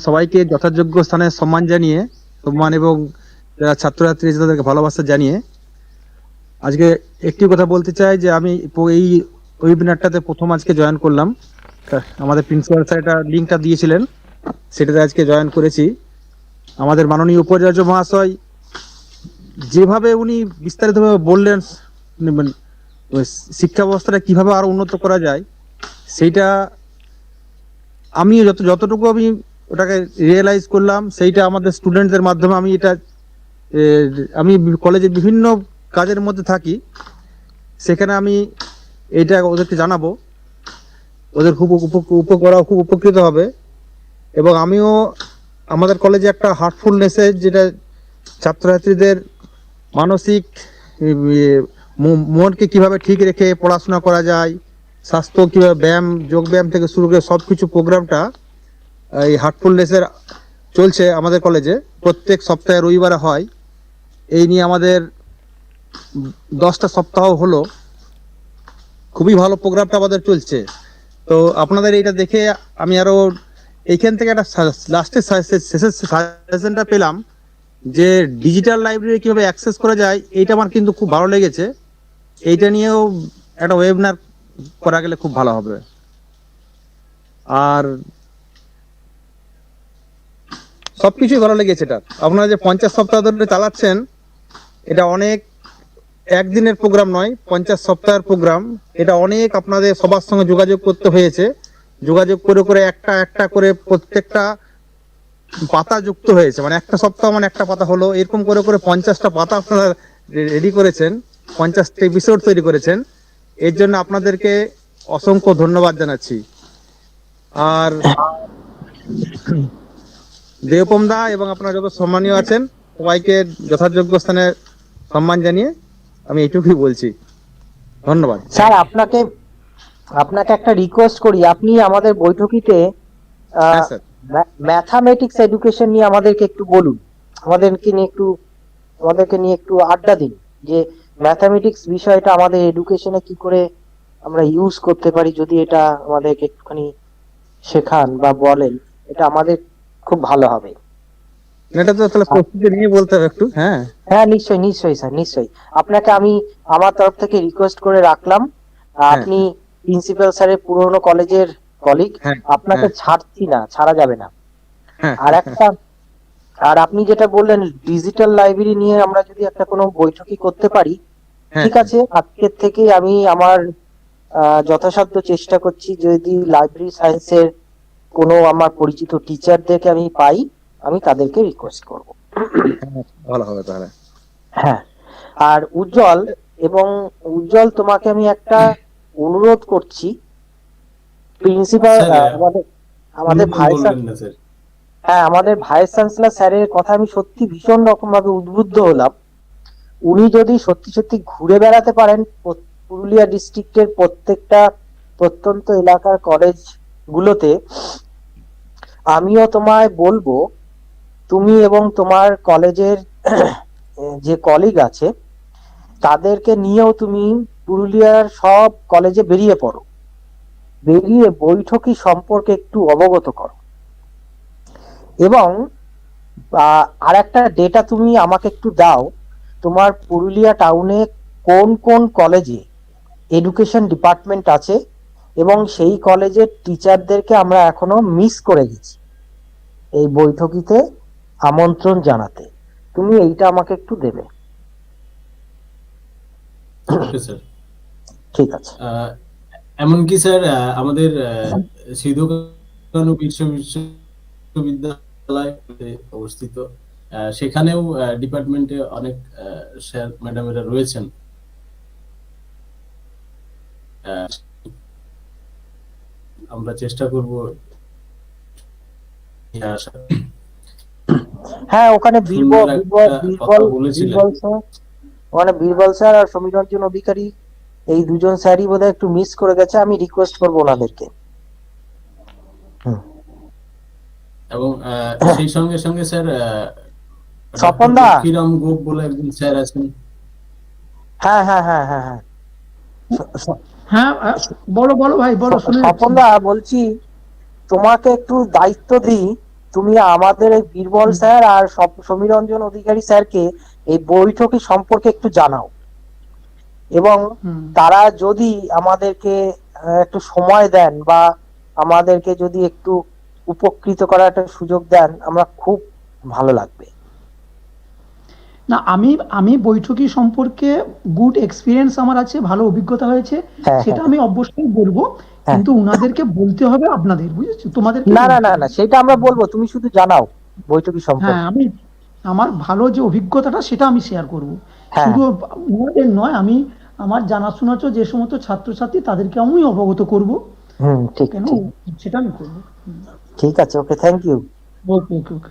সবাইকে যথাযোগ্য স্থানে সম্মান জানিয়ে, সম্মান এবং যারা ছাত্রছাত্রী আছে তাদেরকে ভালোবাসা জানিয়ে আজকে একটি কথা বলতে চাই যে আমি এই ওয়েবিনারটাতে প্রথম আজকে জয়েন করলাম। আমাদের প্রিন্সিপাল স্যার এটা লিঙ্কটা দিয়েছিলেন, সেটাতে আজকে জয়েন করেছি। আমাদের মাননীয় উপাচার্য মহাশয় যেভাবে উনি বিস্তারিতভাবে বললেন শিক্ষা ব্যবস্থাটা কিভাবে আরো উন্নত করা যায়, সেইটা আমি যতটুকু আমি ওটাকে রিয়েলাইজ করলাম, সেইটা আমাদের স্টুডেন্টদের মাধ্যমে আমি কলেজে বিভিন্ন কাজের মধ্যে থাকি, সেখানে আমি এটা ওদেরকে জানাবো, ওদের খুব খুব উপকৃত হবে। এবং আমিও আমাদের কলেজে একটা হার্টফুলনেসের যেটা ছাত্রছাত্রীদের মানসিক মনকে কিভাবে ঠিক রেখে পড়াশোনা করা যায়, স্বাস্থ্য কিভাবে যোগ ব্যায়াম থেকে শুরু করে সবকিছু প্রোগ্রামটা এই হার্টফুলনেসের চলছে আমাদের কলেজে, প্রত্যেক সপ্তাহে রবিবারে হয়। এই নিয়ে আমাদের 10টা সপ্তাহ হলো, খুবই ভালো প্রোগ্রামটা আমাদের চলছে। তো আপনাদের এইটা দেখে আমি আরো এইখান থেকে একটা লাস্টের শেষের সাজেশনটা পেলাম যে ডিজিটাল লাইব্রেরি কিভাবে অ্যাক্সেস করা যায়, এইটা আমার কিন্তু খুব ভালো লেগেছে। এইটা নিয়েও একটা ওয়েবিনার করা গেলে খুব ভালো হবে। আর সবকিছুই ভালো লেগেছে। এটা আপনারা যে 50 সপ্তাহ ধরে চালাচ্ছেন, এটা অনেক একদিনের প্রোগ্রাম নয়, 50 সপ্তাহের প্রোগ্রাম। এটা অনেক আপনাদের সবার সঙ্গে যোগাযোগ করতে হয়েছে, যোগাযোগ করে করে একটা একটা করে প্রত্যেকটা পাতা যুক্ত হয়েছে, মানে একটা সপ্তাহ মানে একটা পাতা হলো, এরকম করে করে 50টা পাতা আপনারা রেডি করেছেন, 50টা এপিসোড তৈরি করেছেন। এর জন্য আপনাদেরকে অসংখ্য ধন্যবাদ জানাচ্ছি। আর দেবপম দা এবং আপনারা যত সম্মানীয় আছেন সবাইকে যথাযোগ্য স্থানে সম্মান জানিয়ে আমি এইটুকুই বলছি। ধন্যবাদ স্যার। আপনাকে একটা রিকোয়েস্ট করি, আপনি আমাদের বৈঠকিতে হ্যাঁ স্যার, ম্যাথামেটিক্স এডুকেশন নিয়ে আমাদেরকে একটু বলুন, আমাদেরকে নিয়ে একটু আড্ডা দিন যে ম্যাথামেটিক্স বিষয়টা আমাদের এডুকেশনে কি করে আমরা ইউজ করতে পারি। যদি এটা আমাদেরকে একটুখানি শেখান বা বলেন, এটা আমাদের খুব ভালো হবে। এটা তো তাহলে প্রস্তুতি নিয়ে বলতে হবে একটু। হ্যাঁ হ্যাঁ, নিশ্চয়ই স্যার, নিশ্চয়ই। আপনাকে আমি আমার তরফ থেকে রিকোয়েস্ট করে রাখলাম। আপনি প্রিন্সিপাল স্যারের পুরনো কলেজের কলিগ, আপনাকে ছাড়ছি না, ছাড়া যাবে না। আর আপনি যেটা বললেন ডিজিটাল লাইব্রেরি নিয়ে আমরা যদি একটা কোনো বৈঠকই করতে পারি, ঠিক আছে। আজকের থেকে আমি আমার যথাসাধ্য চেষ্টা করছি, যদি লাইব্রেরি সায়েন্সের কোনো আমার পরিচিত টিচারদেরকে আমি পাই, আমি তাদেরকে রিকোয়েস্ট করব। ভালো হবে তাহলে। হ্যাঁ, আর উজ্জ্বল তোমাকে আমি একটা অনুরোধ করছি। প্রিন্সিপাল আমাদের ভাইস চ্যান্সেলর স্যারের কথা আমি সত্যি ভীষণ রকম ভাবে উদ্বুদ্ধ হলাম। উনি যদি সত্যি সত্যি ঘুরে বেড়াতে পারেন পুরুলিয়া ডিস্ট্রিক্টের প্রত্যেকটা প্রত্যন্ত এলাকার কলেজ গুলোতে, আমিও তোমায় বলবো তুমি এবং তোমার কলেজের যে কলিগ আছে তাদেরকে নিয়েও তুমি পুরুলিয়ার সব কলেজে বেরিয়ে পড়ো, বেরিয়ে বৈঠকি সম্পর্কে একটু অবগত করো। এবং আর একটা ডেটা তুমি আমাকে একটু দাও, তোমার পুরুলিয়া টাউনে কোন কোন কলেজে এডুকেশন ডিপার্টমেন্ট আছে এবং সেই কলেজের টিচারদেরকে আমরা এখনো মিস করে গেছি এই বৈঠকিতে আমন্ত্রণ জানাতে। তুমি এইটা আমাকে একটু দেবে। ঠিক আছে। এমনকি স্যার আমাদের সিধু কানু বিশ্ববিদ্যালয় অবস্থিত, সেখানেও ডিপার্টমেন্টে অনেক স্যার ম্যাডামেরা রয়েছেন। আমরা চেষ্টা করব। হ্যাঁ, ওখানে বীরবল স্যার আর সমীর রঞ্জন অধিকারী, এই দুজন স্যারই বোধহয় একটু মিস করে গেছে। আমি রিকোয়েস্ট করবো ওনাদেরকে। এবং সেই সঙ্গে সঙ্গে স্যার স্বপনদা, কিরম গোপ বলে একজন স্যার আছেন। হ্যাঁ, বলো ভাই, বলো। স্বপনদা, বলছি তোমাকে একটু দায়িত্ব দিই, তুমি আমাদের এই বীরবল স্যার আর সমীরঞ্জন অধিকারী স্যারকে এই বৈঠকি সম্পর্কে একটু জানাও, এবং তারা যদি আমাদেরকে একটু সময় দেন বা আমাদেরকে যদি একটু উপকৃত করার একটা সুযোগ দেন, আমরা খুব ভালো লাগবে। না, আমি বৈঠকি সম্পর্কে গুড এক্সপিরিয়েন্স আমার আছে, ভালো অভিজ্ঞতা হয়েছে, সেটা আমি অবশ্যই বলবো, কিন্তু উনাদেরকে বলতে হবে আপনাদের, বুঝেছো, তোমাদের। না না না না, সেটা আমরা বলবো, তুমি শুধু জানাও বৈঠকি সম্পর্কে। হ্যাঁ, আমি আমার ভালো যে অভিজ্ঞতাটা সেটা আমি শেয়ার করব, শুধু উনাদের নয়, আমি আমার জানাশোনা যে সমস্ত ছাত্রছাত্রী তাদেরকে আমি অবগত করব। ঠিক, কেন সেটা আমি করব। ঠিক আছে, ওকে, থ্যাংক ইউ। ওকে ওকে ওকে।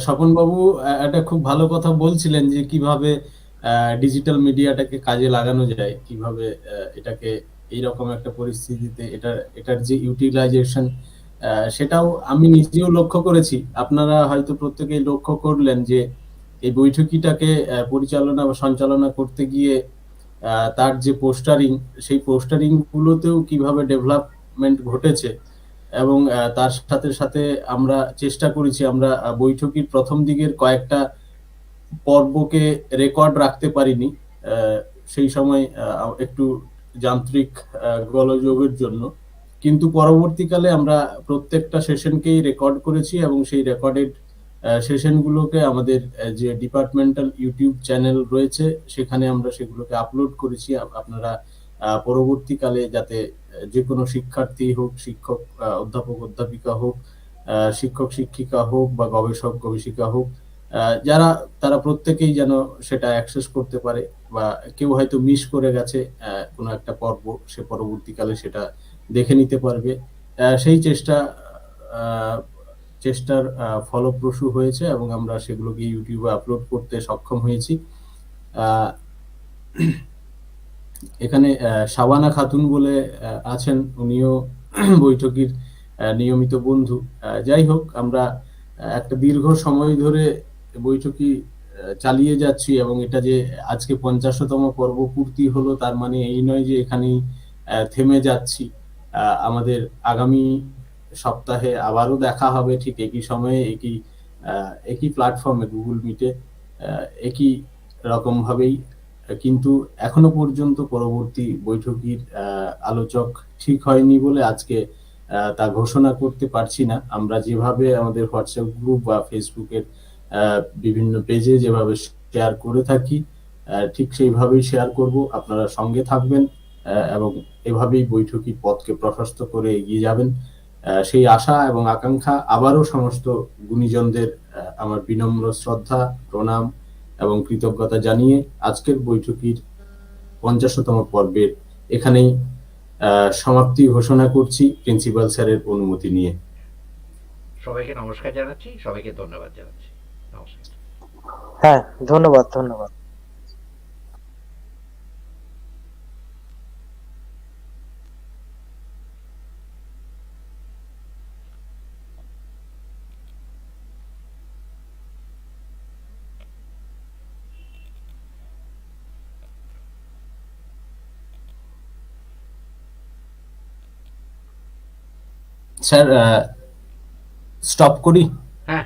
স্বপন বাবু একটা খুব ভালো কথা বলছিলেন যে কিভাবে ডিজিটাল মিডিয়াটাকে কাজে লাগানো যায়, কিভাবে এটাকে এইরকম একটা পরিস্থিতিতে এটার যে ইউটিলাইজেশন, সেটাও আমি নিজেও লক্ষ্য করেছি। আপনারা হয়তো প্রত্যেকেই লক্ষ্য করলেন যে এই বৈঠকিটাকে পরিচালনা বা সঞ্চালনা করতে গিয়ে তার যে পোস্টারিং, সেই পোস্টারিং গুলোতেও কিভাবে ডেভেলপমেন্ট ঘটেছে, এবং তার সাথে সাথে আমরা চেষ্টা করেছি, আমরা বৈঠকির প্রথম দিকের কয়েকটা পর্বকে রেকর্ড রাখতে পারিনি সেই সময় একটু যান্ত্রিক গোলযোগের জন্য, কিন্তু পরবর্তীকালে আমরা প্রত্যেকটা সেশনকেই রেকর্ড করেছি এবং সেই রেকর্ডেড সেশনগুলোকে আমাদের যে ডিপার্টমেন্টাল ইউটিউব চ্যানেল রয়েছে সেখানে আমরা সেগুলোকে আপলোড করেছি। আপনারা পরবর্তীকালে যাতে যে কোনো শিক্ষার্থী হোক, শিক্ষক অধ্যাপক অধ্যাপিকা হোক, শিক্ষক শিক্ষিকা হোক বা গবেষক গবেষিকা হোক, তারা প্রত্যেকেই যেন সেটা অ্যাক্সেস করতে পারে, বা কেউ হয়তো মিস করে গেছে কোনো একটা পর্ব, সে পরবর্তীকালে সেটা দেখে নিতে পারবে। সেই চেষ্টার ফলপ্রসূ হয়েছে এবং আমরা সেগুলোকে ইউটিউবে আপলোড করতে সক্ষম হয়েছি। এখানে শাবানা খাতুন বলে আছেন, উনিও বৈঠকির নিয়মিত বন্ধু। যাই হোক, আমরা একটা দীর্ঘ সময় ধরে বৈঠকি চালিয়ে যাচ্ছি, এবং এটা যে আজকে 50তম পর্ব পূর্তি হলো তার মানে এই নয় যে এখানেই থেমে যাচ্ছি। আমাদের আগামী সপ্তাহে আবারও দেখা হবে ঠিক একই সময়ে, একই প্ল্যাটফর্মে, গুগল মিটে, একই রকম ভাবেই। কিন্তু এখনো পর্যন্ত পরবর্তী বৈঠকির আলোচক ঠিক হয়নি বলে আজকে তা ঘোষণা করতে পারছি না। আমরা যেভাবে আমাদের হোয়াটসঅ্যাপ গ্রুপ বা ফেসবুকের বিভিন্ন পেজে যেভাবে শেয়ার করে থাকি, ঠিক সেইভাবেই শেয়ার করব। আপনারা সঙ্গে থাকবেন এবং এভাবেই বৈঠকি পথকে প্রশস্ত করে এগিয়ে যাবেন, সেই আশা এবং আকাঙ্ক্ষা। আবারও সমস্ত গুণীজনদের আমার বিনম্র শ্রদ্ধা, প্রণাম এবং কৃতজ্ঞতা জানিয়ে আজকের বৈঠকির 50তম পর্বের এখানেই সমাপ্তি ঘোষণা করছি প্রিন্সিপাল স্যারের অনুমতি নিয়ে। সবাইকে নমস্কার জানাচ্ছি, সবাইকে ধন্যবাদ জানাচ্ছি। নমস্কার। হ্যাঁ, ধন্যবাদ ধন্যবাদ। স্যার, স্টপ করি? হ্যাঁ।